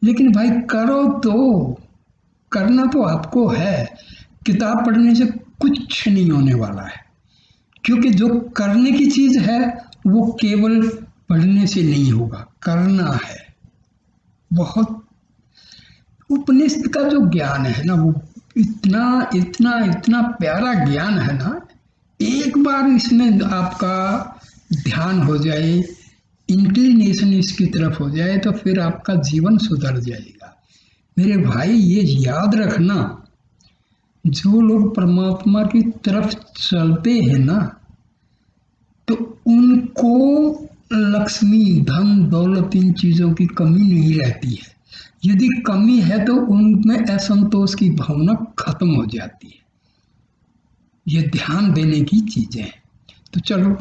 लेकिन भाई करो तो, करना तो आपको है। किताब पढ़ने से कुछ नहीं होने वाला है, क्योंकि जो करने की चीज है वो केवल पढ़ने से नहीं होगा, करना है। बहुत उपनिषद का जो ज्ञान है ना, वो इतना इतना इतना प्यारा ज्ञान है ना, एक बार इसमें आपका ध्यान हो जाए, इंक्लिनेशन इसकी तरफ हो जाए, तो फिर आपका जीवन सुधर जाएगा। मेरे भाई ये याद रखना, जो लोग परमात्मा की तरफ चलते हैं ना, तो उनको लक्ष्मी, धन, दौलत, इन चीजों की कमी नहीं रहती है। यदि कमी है तो उनमें असंतोष की भावना खत्म हो जाती है। ये ध्यान देने की चीजें हैं। तो चलो,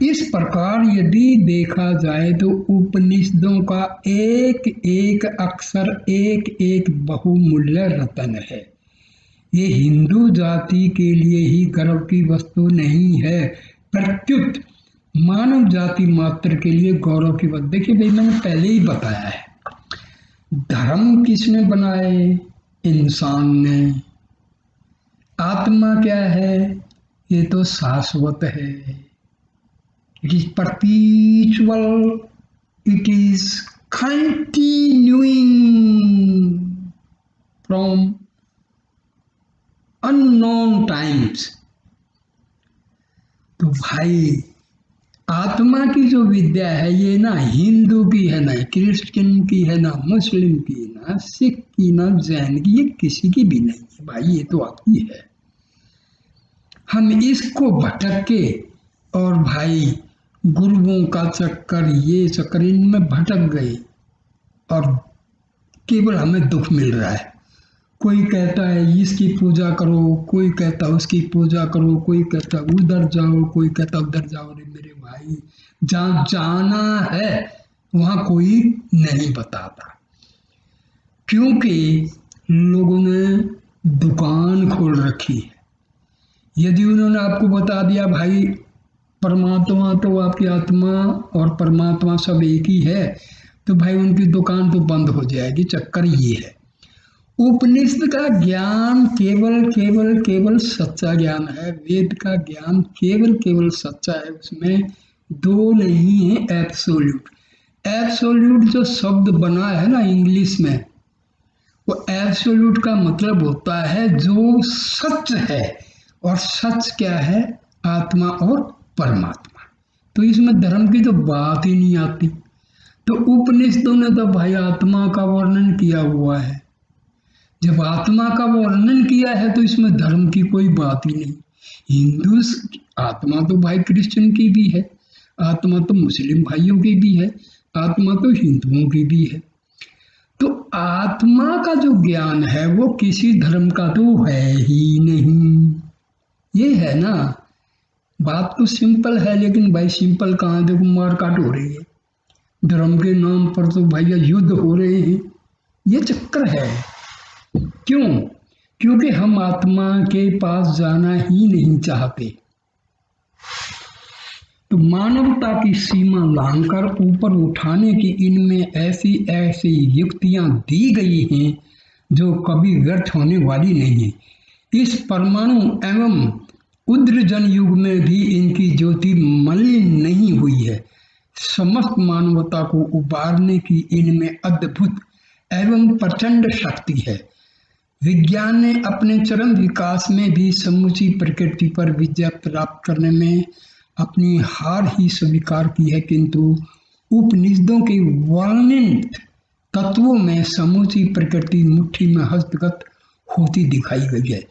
इस प्रकार यदि देखा जाए तो उपनिषदों का एक एक अक्षर एक एक बहुमूल्य रत्न है। ये हिंदू जाति के लिए ही गर्व की वस्तु नहीं है, प्रत्युत मानव जाति मात्र के लिए गौरव की बात। देखिए भाई, मैंने पहले ही बताया है, धर्म किसने बनाए? इंसान ने। आत्मा क्या है? ये तो शाश्वत है। It is परपीचुअल, it is continuing from unknown times. तो भाई, आत्मा की जो विद्या है ये ना हिंदू की है, ना क्रिश्चियन की है, ना मुस्लिम की, ना सिख की, ना जैन की, ये किसी की भी नहीं है भाई, ये तो आपकी है। हम इसको भटक के और भाई गुरुओं का चक्कर, ये चक्कर, इनमें भटक गए और केवल हमें दुख मिल रहा है। कोई कहता है इसकी पूजा करो, कोई कहता है उसकी पूजा करो, कोई कहता है उधर जाओ, कोई कहता है उधर जाओ। रे मेरे भाई, जहाँ जाना है वहाँ कोई नहीं बताता, क्योंकि लोगों ने दुकान खोल रखी है। यदि उन्होंने आपको बता दिया भाई परमात्मा तो आपकी आत्मा और परमात्मा सब एक ही है, तो भाई उनकी दुकान तो बंद हो जाएगी। चक्कर ये है, उपनिषद का ज्ञान केवल केवल केवल सच्चा ज्ञान है। वेद का ज्ञान केवल केवल सच्चा है, उसमें दो नहीं है। एब्सोल्यूट, एब्सोल्यूट जो शब्द बना है ना इंग्लिश में, वो एब्सोल्यूट का मतलब होता है जो सच है। और सच क्या है? आत्मा और परमात्मा। तो इसमें धर्म की तो बात ही नहीं आती। तो उपनिषदों ने तो भाई आत्मा का वर्णन किया हुआ है। जब आत्मा का वर्णन किया है तो इसमें धर्म की कोई बात ही नहीं। हिंदू आत्मा तो भाई क्रिश्चियन की भी है, आत्मा तो मुस्लिम भाइयों की भी है, आत्मा तो हिंदुओं की भी है। तो आत्मा का जो ज्ञान है वो किसी धर्म का तो है ही नहीं। ये है ना, बात तो सिंपल है, लेकिन भाई सिंपल कहाँ, देखो मारकाट हो रही है, धर्म के नाम पर तो भैया युद्ध हो रहे हैं। ये चक्कर है। क्यों? क्योंकि हम आत्मा के पास जाना ही नहीं चाहते। तो मानवता की सीमा लांघकर ऊपर उठाने की इनमें ऐसी ऐसी युक्तियां दी गई हैं जो कभी व्यर्थ होने वाली नहीं है। इस परमाणु एवं उद्रजन युग में भी इनकी ज्योति मलिन नहीं हुई है। समस्त मानवता को उबारने की इनमें अद्भुत एवं प्रचंड शक्ति है। विज्ञान ने अपने चरम विकास में भी समूची प्रकृति पर विजय प्राप्त करने में अपनी हार ही स्वीकार की है, किंतु उपनिषदों के वर्णित तत्वों में समूची प्रकृति मुट्ठी में हस्तगत होती दिखाई गई है।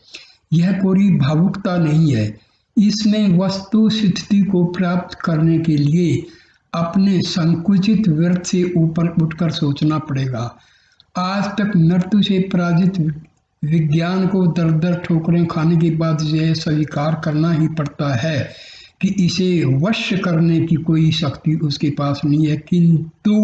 यह कोई भावुकता नहीं है, इसमें वस्तु स्थिति को प्राप्त करने के लिए अपने संकुचित व्यर्थ से ऊपर उठकर सोचना पड़ेगा। आज तक मृत्यु से पराजित विज्ञान को दर दर ठोकरें खाने के बाद यह स्वीकार करना ही पड़ता है कि इसे वश करने की कोई शक्ति उसके पास नहीं है। किंतु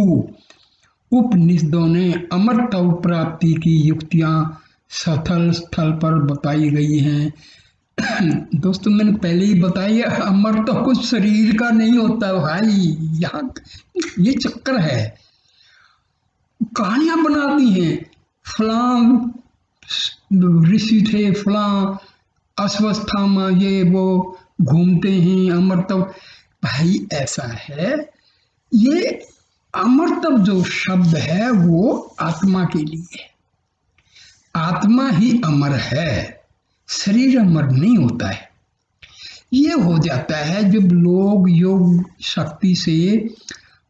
उपनिषदों ने अमरत्व प्राप्ति की युक्तियां स्थल स्थल पर बताई गई हैं। दोस्तों, मैंने पहले ही बताया, अमरत्व कुछ शरीर का नहीं होता भाई, यहाँ ये चक्कर है। कहानियां बनाती हैं, फलां ऋषि थे, फलां अश्वस्थामा, ये वो घूमते हैं अमरत्व। भाई ऐसा है, ये अमरत्व जो शब्द है वो आत्मा के लिए है। आत्मा ही अमर है, शरीर अमर नहीं होता है। ये हो जाता है जब लोग योग शक्ति से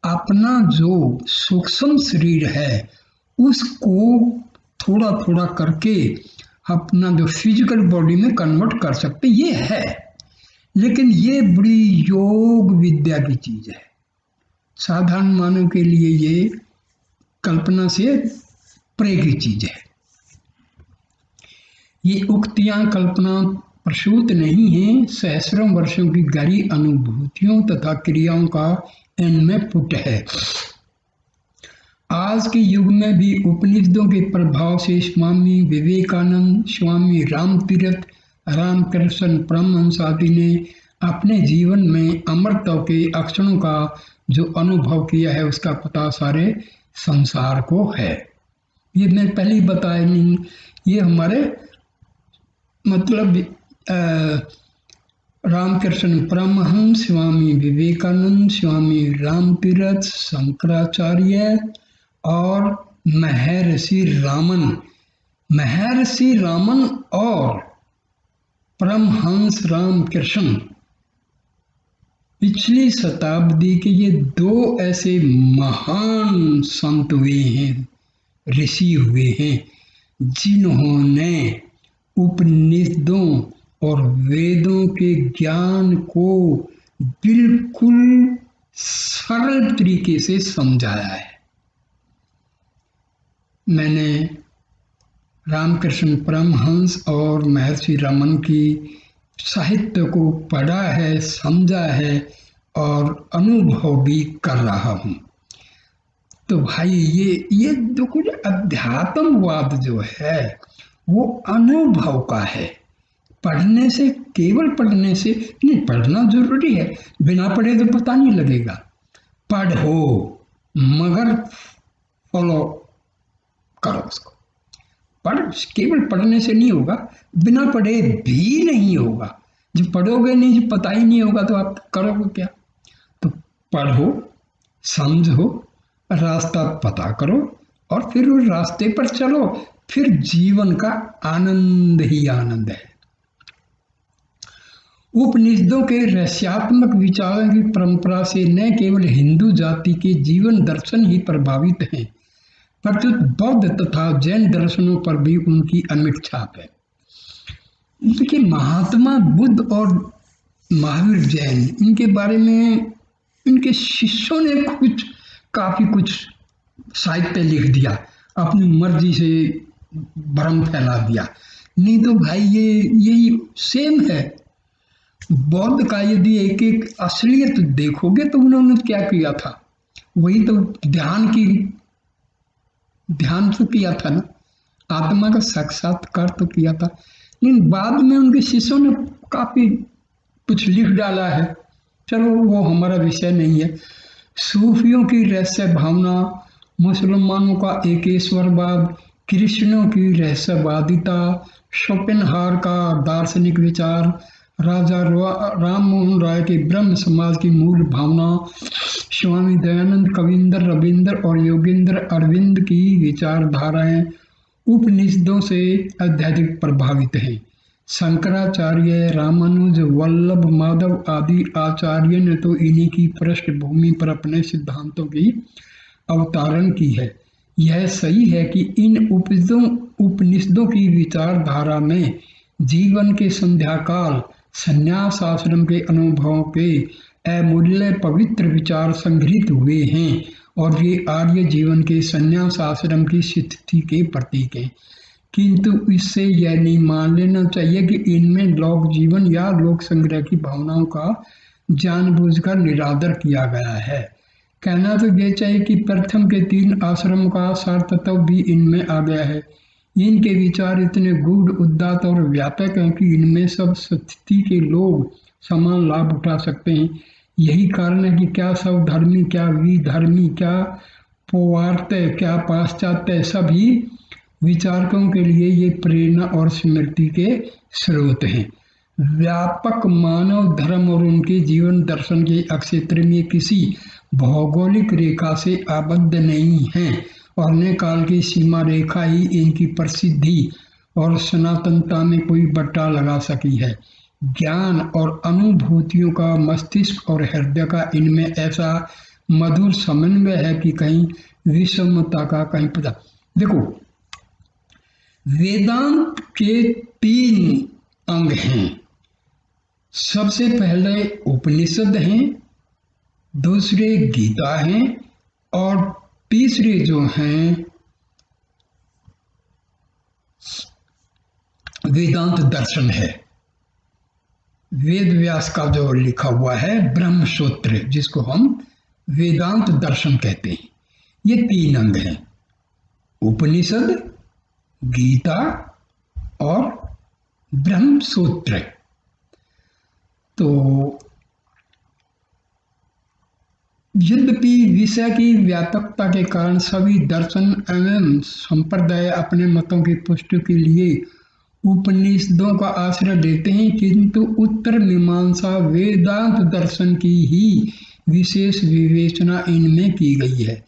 अपना जो सूक्ष्म शरीर है उसको थोड़ा थोड़ा करके अपना जो फिजिकल बॉडी में कन्वर्ट कर सकते, ये है। लेकिन ये बड़ी योग विद्या की चीज है, साधारण मानव के लिए ये कल्पना से परे की चीज है। ये उक्तियां कल्पना प्रसूत नहीं है, सहस्रों वर्षों की गहरी अनुभूतियों तथा क्रियाओं का इनमें पुट है। आज के युग में भी उपनिषदों के प्रभाव से स्वामी विवेकानंद, स्वामी रामतीर्थ, रामकृष्ण परमहंस आदि ने अपने जीवन में अमरत्व के अक्षरों का जो अनुभव किया है उसका पता सारे संसार को है। ये मैं पहले ही बताया नहीं, ये हमारे मतलब रामकृष्ण परमहंस, स्वामी विवेकानंद, स्वामी रामतीर्थ, शंकराचार्य और महर्षि रामन और परमहंस रामकृष्ण पिछली शताब्दी के ये दो ऐसे महान संत हुए हैं, ऋषि हुए हैं, जिन्होंने उपनिषदों और वेदों के ज्ञान को बिल्कुल सरल तरीके से समझाया है। मैंने रामकृष्ण परमहंस और महर्षि रमन की साहित्य को पढ़ा है, समझा है और अनुभव भी कर रहा हूँ। तो भाई ये जो कुछ अध्यात्मवाद जो है वो अनुभव का है। पढ़ने से, केवल पढ़ने से नहीं, पढ़ना जरूरी है, बिना पढ़े तो पता नहीं लगेगा। पढ़ो मगर फॉलो करो उसको। केवल पढ़ने से नहीं होगा, बिना पढ़े भी नहीं होगा। जब पढ़ोगे नहीं, जब पता ही नहीं होगा तो आप करोगे क्या? तो पढ़ो, समझो, रास्ता पता करो और फिर उस रास्ते पर चलो, फिर जीवन का आनंद ही आनंद है। उपनिषदों के रहस्यात्मक विचारों की परंपरा से न केवल हिंदू जाति के जीवन दर्शन ही प्रभावित हैं, परंतु बौद्ध तथा जैन दर्शनों पर भी उनकी अमिट छाप है। देखिए, महात्मा बुद्ध और महावीर जैन, इनके बारे में इनके शिष्यों ने काफी कुछ साहित्य लिख दिया, अपनी मर्जी से भ्रम फैला दिया। नहीं तो भाई यही सेम है। बौद्ध का यदि एक एक असलियत देखोगे तो उन्होंने क्या किया था, वही तो ध्यान तो किया था ना, आत्मा का साक्षात्कार तो किया था। लेकिन बाद में उनके शिष्यों ने काफी कुछ लिख डाला है, चलो वो हमारा विषय नहीं है। सूफियों की रहस्य भावना, मुसलमानों का एकेश्वरवाद, कृष्णों की रहस्यवादिता, शोपेनहावर का दार्शनिक विचार, राजा राम मोहन राय के ब्रह्म समाज की मूल भावना, स्वामी दयानंद, कविंदर रविंद्र और योगेंद्र अरविंद की विचारधाराएं उपनिषदों से अत्यधिक प्रभावित हैं। शंकराचार्य, रामानुज, वल्लभ, माधव आदि आचार्य ने तो इन्हीं की पृष्ठभूमि पर अपने सिद्धांतों की अवतारण की है। यह सही है कि इन उपनिषदों की विचारधारा में जीवन के संध्याकाल संन्यास आश्रम के अनुभवों के अमूल्य पवित्र विचार संग्रहित हुए हैं और ये आर्य जीवन के संन्यास आश्रम की स्थिति के प्रतीक हैं। किंतु इससे यह नहीं मान लेना चाहिए कि इनमें लोक जीवन या लोक संग्रह की भावनाओं का जानबूझकर निरादर किया गया है। कहना तो ये चाहिए कि प्रथम के 3 आश्रम का सार तत्व भी इनमें आ गया है। इनके विचार इतने गूढ़, उदात्त और व्यापक हैं कि इनमें सब स्थिति के लोग समान लाभ उठा सकते हैं। यही कारण है कि क्या सब धर्मी, क्या विधर्मी, क्या पौवार्त्य, क्या पाश्चात्य, सभी विचारकों के लिए ये प्रेरणा और स्मृति के स्रोत हैं। व्यापक मानव धर्म और उनके जीवन दर्शन के अक्षेत्र में किसी भौगोलिक रेखा से आबद्ध नहीं हैं और न काल की सीमा रेखा ही इनकी प्रसिद्धि और सनातनता में कोई बट्टा लगा सकी है। ज्ञान और अनुभूतियों का मस्तिष्क और हृदय का इनमें ऐसा मधुर समन्वय है कि कहीं विषमता का कहीं पता। देखो, वेदांत के 3 अंग हैं। सबसे पहले उपनिषद हैं, दूसरे गीता हैं और तीसरे जो हैं वेदांत दर्शन है। वेद व्यास का जो लिखा हुआ है ब्रह्म सूत्र, जिसको हम वेदांत दर्शन कहते हैं। ये 3 अंग हैं, उपनिषद, गीता और ब्रह्म सूत्र। तो यद्यपि विषय की व्यापकता के कारण सभी दर्शन एवं संप्रदाय अपने मतों की पुष्टि के लिए उपनिषदों का आश्रय लेते हैं, किंतु उत्तर मीमांसा वेदांत दर्शन की ही विशेष विवेचना इनमें की गई है।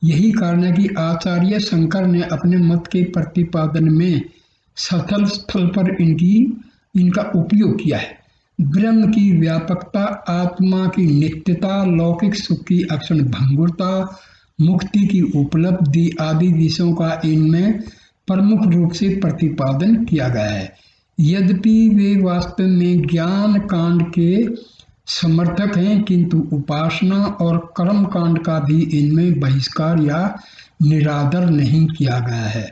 यही कारण है कि आचार्य शंकर ने अपने मत के प्रतिपादन में स्थल स्थल पर इनका उपयोग किया है। ब्रह्म की व्यापकता, आत्मा की नित्यता, लौकिक सुख की अक्षण भंगुरता, मुक्ति की उपलब्धि आदि विषयों का इनमें प्रमुख रूप से प्रतिपादन किया गया है। यद्यपि वे वास्तव में ज्ञान कांड के समर्थक हैं, किंतु उपासना और कर्म कांड का भी इनमें बहिष्कार या निरादर नहीं किया गया है।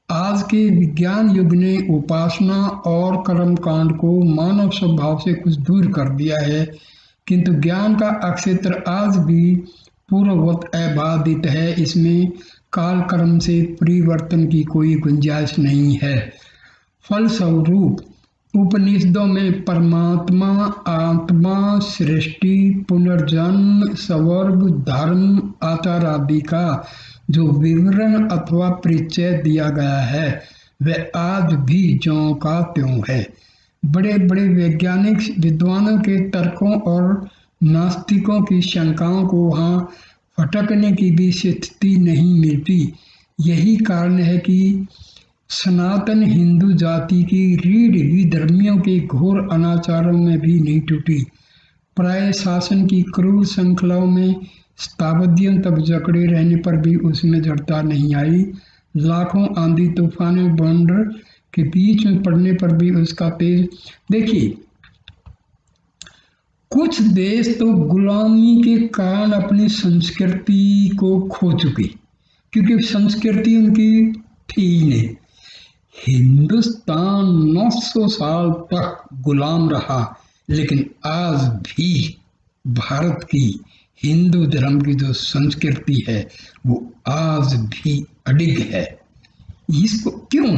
आज के विज्ञान युग ने उपासना और कर्म कांड को मानव स्वभाव से कुछ दूर कर दिया है, किंतु ज्ञान का अक्षेत्र आज भी पूर्ववत अबाधित है। इसमें काल कर्म से परिवर्तन की कोई गुंजाइश नहीं है। फलस्वरूप उपनिषदों में परमात्मा, आत्मा, सृष्टि, पुनर्जन्म, स्वर्ग, धर्म, आचार आदि का जो विवरण अथवा परिचय दिया गया है वह आज भी ज्यों का त्यों है। बड़े बड़े वैज्ञानिक विद्वानों के तर्कों और नास्तिकों की शंकाओं को वहाँ फटकने की भी स्थिति नहीं मिलती। यही कारण है कि सनातन हिंदू जाति की रीढ़ विधर्मियों के घोर अनाचारों में भी नहीं टूटी। प्राय शासन की क्रूर श्रृंखलाओं में शताब्दियों तक जकड़े रहने पर भी उसमें जड़ता नहीं आई। लाखों आंधी तूफानों बौंडर के बीच में पड़ने पर भी उसका तेज। देखिए, कुछ देश तो गुलामी के कारण अपनी संस्कृति को खो चुके, क्योंकि संस्कृति उनकी थी ही नहीं। हिंदुस्तान 900 साल तक गुलाम रहा, लेकिन आज भी भारत की हिंदू धर्म की जो संस्कृति है वो आज भी अडिग है। इसको क्यों?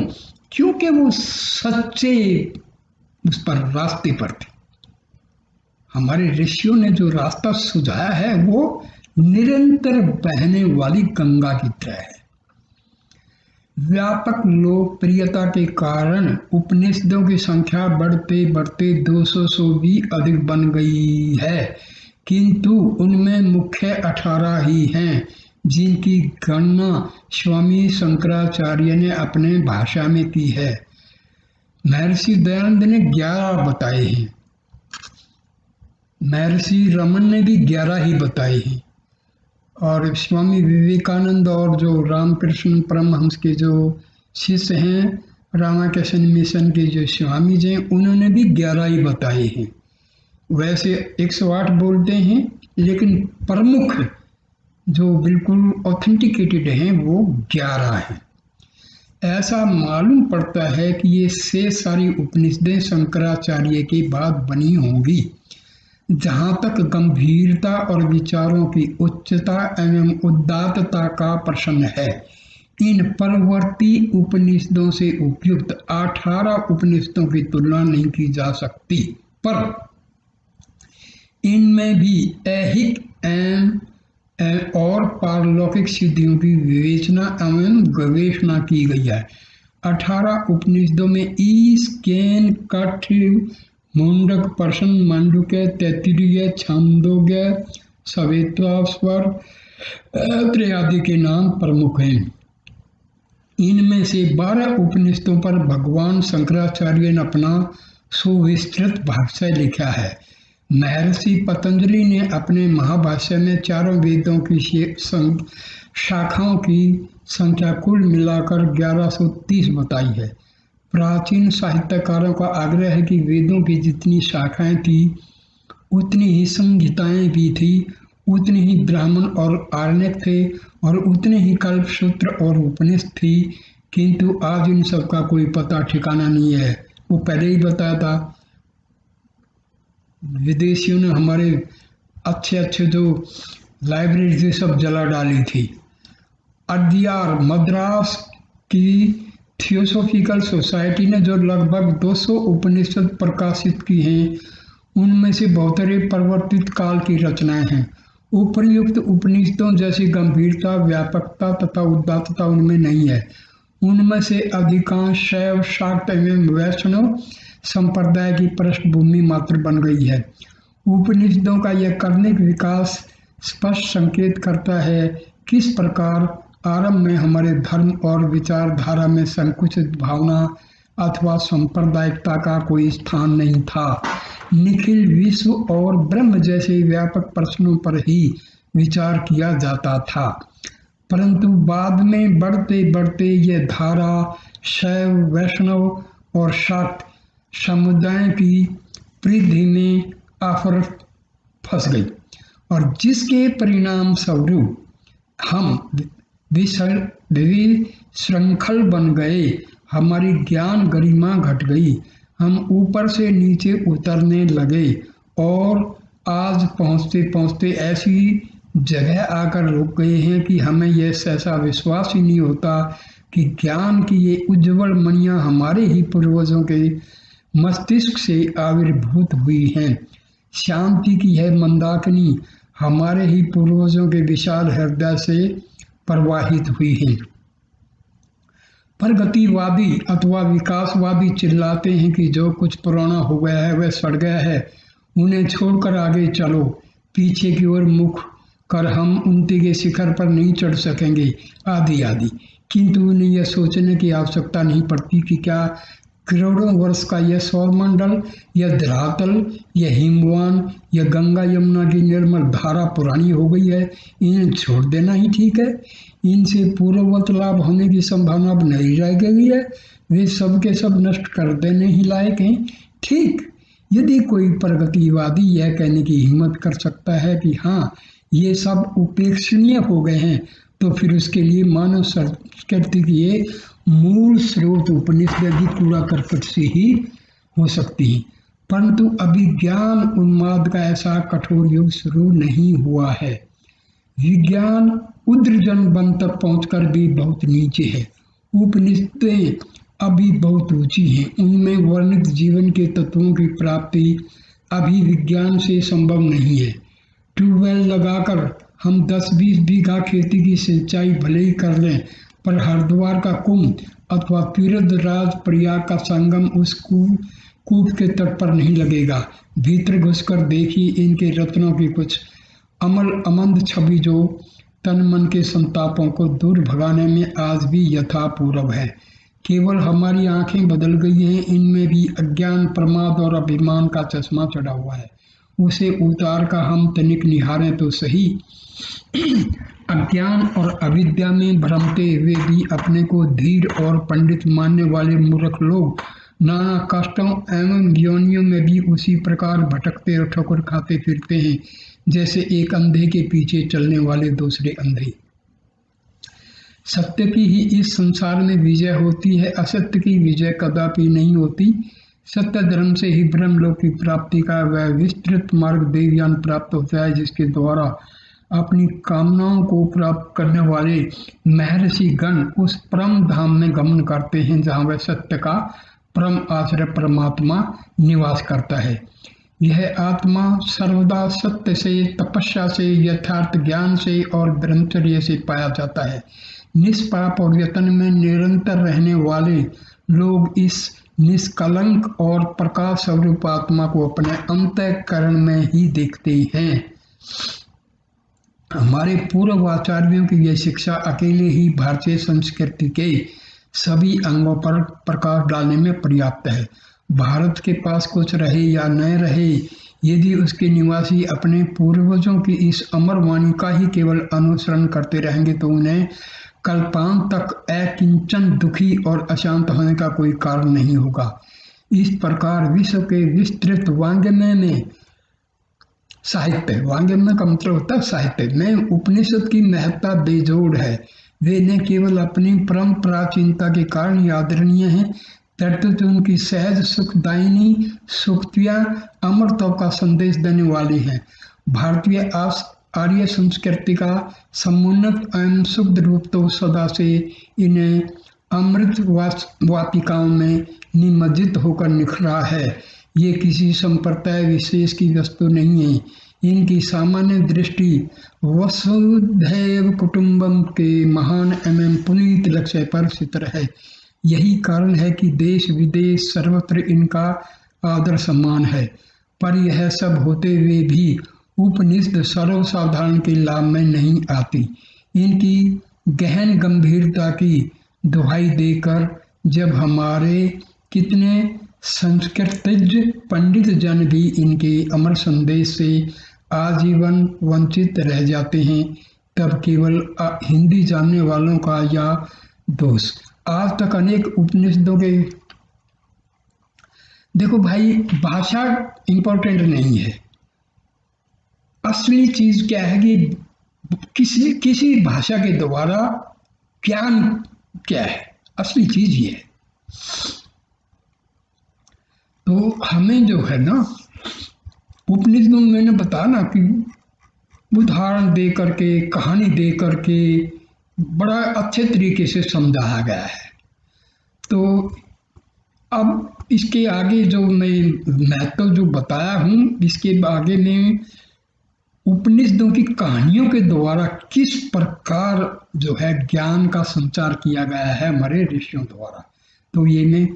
क्योंकि वो सच्चे उस पर रास्ते पर थे। हमारे ऋषियों ने जो रास्ता सुझाया है वो निरंतर बहने वाली गंगा की तरह है। व्यापक लोकप्रियता के कारण उपनिषदों की संख्या बढ़ते बढ़ते 200 से भी अधिक बन गई है, किंतु उनमें मुख्य 18 ही हैं, जिनकी गणना स्वामी शंकराचार्य ने अपने भाषा में की है। महर्षि दयानंद ने 11 बताए हैं, महर्षि रमन ने भी 11 ही बताए हैं, और स्वामी विवेकानंद और जो रामकृष्ण परमहंस के जो शिष्य हैं, रामाकृष्ण मिशन के जो स्वामी जी हैं, उन्होंने भी 11 ही बताए हैं। वैसे 108 बोलते हैं, लेकिन प्रमुख जो बिल्कुल ऑथेंटिकेटेड हैं वो 11 हैं। ऐसा मालूम पड़ता है कि ये शेष सारी उपनिषदें शंकराचार्य की बात बनी होंगी। जहाँ तक गंभीरता और विचारों की उच्चता एवं उदात्तता का प्रश्न है, इन परवर्ती उपनिषदों से उपयुक्त 18 उपनिषदों की तुलना नहीं की जा सकती, पर इनमें भी ऐहिक और पारलौकिक सिद्धियों की विवेचना एवं गवेषणा की गई है। 18 उपनिषदों में ईश, केन, कठ, मुंडक, प्रश्न, मांडुक्य, तैत्तिरीय, छांदोग्य, सवेतास्वर आदि के नाम प्रमुख हैं। इनमें से 12 उपनिषदों पर भगवान शंकराचार्य ने अपना सुविस्तृत भाष्य लिखा है। महर्षि पतंजलि ने अपने महाभाष्य में चारों वेदों की शाखाओं की संख्या कुल मिलाकर 1130 बताई है। प्राचीन साहित्यकारों का आग्रह है कि वेदों की जितनी शाखाएं थी उतनी ही संहिताएं भी थी, उतने ही ब्राह्मण और आरण्यक थे और उतने ही कल्पसूत्र और उपनिषद थी, किंतु आज इन सब का कोई पता ठिकाना नहीं है। वो पहले ही बताया था, विदेशियों ने हमारे अच्छे अच्छे जो लाइब्रेरी थी सब जला डाली थी। अड्यार मद्रास की थियोसॉफिकल सोसाइटी ने जो लगभग 200 उपनिषद प्रकाशित की हैं, उनमें से बहुतरे परिवर्तित काल की रचनाएं हैं। उपर्युक्त उपनिषदों जैसी गंभीरता, व्यापकता तथा उदात्तता उनमें नहीं है। उनमें से अधिकांश शैव, शाक्त एवं वैष्णव संप्रदाय की पृष्ठभूमि मात्र बन गई है। उपनिषदों का यह कर्णिक विकास स्पष्ट संकेत करता है किस प्रकार आरंभ में हमारे धर्म और विचारधारा में संकुचित भावना अथवा सांप्रदायिकता का कोई स्थान नहीं था। निखिल विश्व और ब्रह्म जैसे व्यापक प्रश्नों पर ही विचार किया जाता था, परंतु बाद में बढ़ते बढ़ते यह धारा शैव, वैष्णव और शाक्त समुदाय की परिधि में आफर फंस गई और जिसके परिणाम स्वरूप हम विशृंखल बन गए। हमारी ज्ञान गरिमा घट गई, हम ऊपर से नीचे उतरने लगे और आज पहुँचते पहुँचते ऐसी जगह आकर रुक गए हैं कि हमें यह सहसा विश्वास ही नहीं होता कि ज्ञान की ये उज्जवल मणियाँ हमारे ही पूर्वजों के मस्तिष्क से आविर्भूत हुई हैं। शांति की है मंदाकिनी हमारे ही पूर्वजों के विशाल हृदय से प्रवाहित हुई है। प्रगतिवादी अथवा विकासवादी चिल्लाते हैं कि जो कुछ पुराना हो गया है वह सड़ गया है, उन्हें छोड़कर आगे चलो, पीछे की ओर मुख कर हम उन्नति के शिखर पर नहीं चढ़ सकेंगे, आदि आदि। किंतु उन्हें यह सोचने की आवश्यकता नहीं पड़ती कि क्या करोड़ों वर्ष का यह सौरमंडल, यह धरातल, यह हिमवान, यह गंगा यमुना की निर्मल धारा पुरानी हो गई है, इन्हें छोड़ देना ही ठीक है। इनसे पूर्ववत लाभ होने की संभावना अब नहीं रह गई है, वे सब के सब नष्ट कर देने ही लायक हैं। ठीक, यदि कोई प्रगतिवादी यह कहने की हिम्मत कर सकता है कि हाँ ये सब उपेक्षणीय हो गए हैं, तो फिर उसके लिए मानव संस्कृति की ये मूल स्रोत उपनिषद की कूड़ा करकट से ही हो सकती है। परंतु अभी ज्ञान उन्माद का ऐसा कठोर युग शुरू नहीं हुआ है। विज्ञान उद्रजन बन तक पहुंचकर भी बहुत नीचे है। उपनिषदें अभी बहुत ऊंची हैं, उनमें वर्णित जीवन के तत्वों की प्राप्ति अभी विज्ञान से संभव नहीं है। ट्यूबवेल लगाकर हम 10-20 बीघा खेती की सिंचाई भले ही कर लें, पर हरिद्वार का कुंभ अथवा तीर्थराज प्रयाग का संगम उस कूप के तट पर नहीं लगेगा। भीतर घुसकर देखिए इनके रत्नों की कुछ अमल अमंद छवि जो तन मन के संतापों को दूर भगाने में आज भी यथापूर्व है। केवल हमारी आंखें बदल गई हैं, इनमें भी अज्ञान, प्रमाद और अभिमान का चश्मा चढ़ा हुआ है। उसे उतार का हम तनिक निहारें तो सही। अज्ञान और अविद्या में भ्रमते हुए भी अपने को धीर और पंडित मानने वाले मूर्ख लोग नाना कष्टों एवं योनियों में भी उसी प्रकार भटकते और ठोकर खाते फिरते हैं जैसे एक अंधे के पीछे चलने वाले दूसरे अंधे। सत्य की ही इस संसार में विजय होती है, असत्य की विजय कदापि नहीं होती। सत्य धर्म से ही ब्रह्मलोक की प्राप्ति का वह विस्तृत मार्ग देवयान प्राप्त होता है, जिसके द्वारा अपनी कामनाओं को प्राप्त करने वाले महर्षि गण उस परम धाम में गमन करते हैं जहाँ वह सत्य का परम आश्रय परमात्मा निवास करता है। यह आत्मा सर्वदा सत्य से, तपस्या से, यथार्थ ज्ञान से और ब्रह्मचर्य से पाया जाता है। निष्पाप और यत्न में निरंतर रहने वाले लोग इस निष्कलंक और प्रकाश स्वरूप आत्मा को अपने अंतःकरण में ही देखते हैं। हमारे पूर्व आचार्यों की यह शिक्षा अकेले ही भारतीय संस्कृति के सभी अंगों पर प्रकाश डालने में पर्याप्त है। भारत के पास कुछ रहे या न रहे, यदि उसके निवासी अपने पूर्वजों की इस अमर वाणी का ही केवल अनुसरण करते रहेंगे तो उन्हें कल्पांत तक अकिंचन दुखी और अशांत होने का कोई कारण नहीं होगा। इस प्रकार विश्व के विस्तृत वांग्मय में साहित्य, वांग्मय का मतलब होता है साहित्य में उपनिषद की महत्ता बेजोड़ है। वे न केवल अपनी परम प्राचीनता के कारण आदरणीय हैं, तर्तुत उनकी सहज सुखदायिनी सूक्तियां अमरत्व का संदेश देने वाली हैं। भारतीय आर्य संस्कृति का समुन्नत एवं शुद्ध रूप तो सदा से इन्हें अमृत वाटिकाओं में निमज्जित होकर निखरा है। ये किसी संप्रदाय विशेष की वस्तु नहीं है। इनकी सामान्य दृष्टि वसुधैव कुटुंबम के महान एवं पुनीत लक्ष्य पर स्थिर है। यही कारण है कि देश विदेश सर्वत्र इनका आदर सम्मान है। पर यह सब होते हुए भी उपनिषद सर्वसाधारण के लाभ में नहीं आती। इनकी गहन गंभीरता की दुहाई देकर जब हमारे कितने संस्कृतज्ञ पंडित जन भी इनके अमर संदेश से आजीवन वंचित रह जाते हैं, तब केवल हिंदी जानने वालों का या दोष। आज तक अनेक उपनिषदों के, देखो भाई, भाषा इंपॉर्टेंट नहीं है। असली चीज क्या है कि किसी भाषा के द्वारा ज्ञान क्या है, असली चीज ये है। तो हमें जो है ना, उपनिषदों में मैंने बताया ना कि उदाहरण दे करके, कहानी दे करके बड़ा अच्छे तरीके से समझाया गया है। तो अब इसके आगे जो मैं महत्व जो बताया हूँ, इसके आगे में उपनिषदों की कहानियों के द्वारा किस प्रकार जो है ज्ञान का संचार किया गया है हमारे ऋषियों द्वारा, तो ये मैं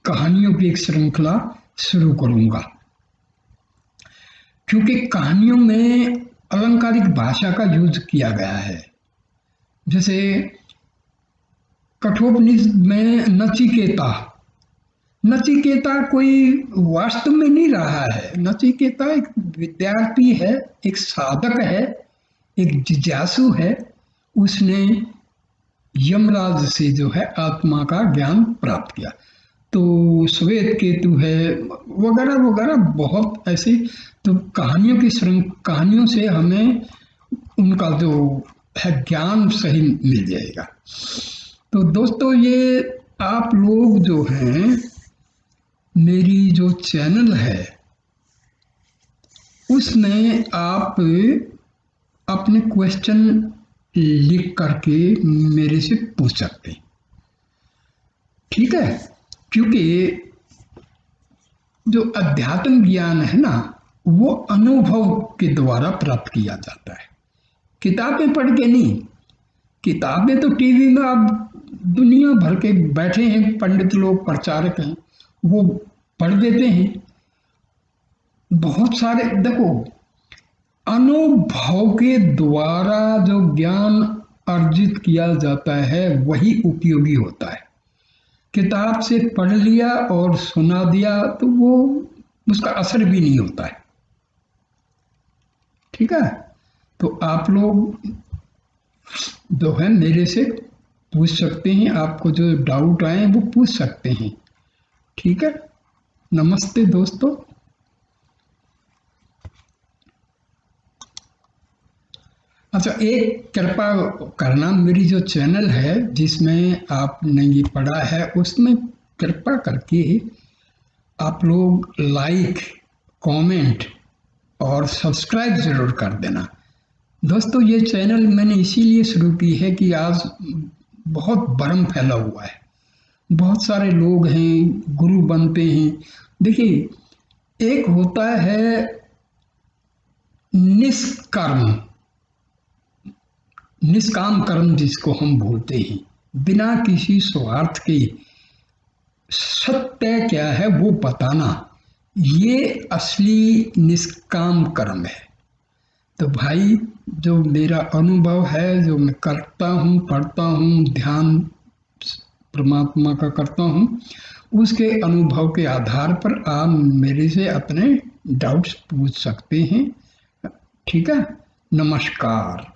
कहानियों की एक श्रृंखला शुरू करूंगा। क्योंकि कहानियों में अलंकारिक भाषा का यूज किया गया है। जैसे कठोपनिषद में नचिकेता कोई वास्तव में नहीं रहा है। नचिकेता एक विद्यार्थी है, एक साधक है, एक जिज्ञासु है। उसने यमराज से जो है आत्मा का ज्ञान प्राप्त किया। तो श्वेत केतु है वगैरह वगैरह बहुत ऐसी, तो कहानियों से हमें उनका जो है ज्ञान सही मिल जाएगा। तो दोस्तों, ये आप लोग जो हैं, मेरी जो चैनल है उसमें आप अपने क्वेश्चन लिख करके मेरे से पूछ सकते हैं, ठीक है? क्योंकि जो अध्यात्म ज्ञान है ना, वो अनुभव के द्वारा प्राप्त किया जाता है, किताबें पढ़ के नहीं। किताबें तो टीवी में आप दुनिया भर के बैठे हैं पंडित लोग, प्रचारक हैं, वो पढ़ देते हैं बहुत सारे। देखो, अनुभव के द्वारा जो ज्ञान अर्जित किया जाता है वही उपयोगी होता है। किताब से पढ़ लिया और सुना दिया तो वो उसका असर भी नहीं होता है, ठीक है? तो आप लोग जो है मेरे से पूछ सकते हैं, आपको जो डाउट आए वो पूछ सकते हैं, ठीक है? नमस्ते दोस्तों। अच्छा, एक कृपा करना, मेरी जो चैनल है जिसमें आपने ये पढ़ा है उसमें कृपा करके आप लोग लाइक, कमेंट और सब्सक्राइब जरूर कर देना। दोस्तों, ये चैनल मैंने इसीलिए शुरू की है कि आज बहुत भ्रम फैला हुआ है, बहुत सारे लोग हैं गुरु बनते हैं। देखिए, एक होता है निष्काम कर्म जिसको हम बोलते हैं, बिना किसी स्वार्थ के सत्य क्या है वो बताना, ये असली निष्काम कर्म है। तो भाई, जो मेरा अनुभव है, जो मैं करता हूँ, पढ़ता हूँ, ध्यान परमात्मा का करता हूँ, उसके अनुभव के आधार पर आप मेरे से अपने डाउट्स पूछ सकते हैं, ठीक है? नमस्कार।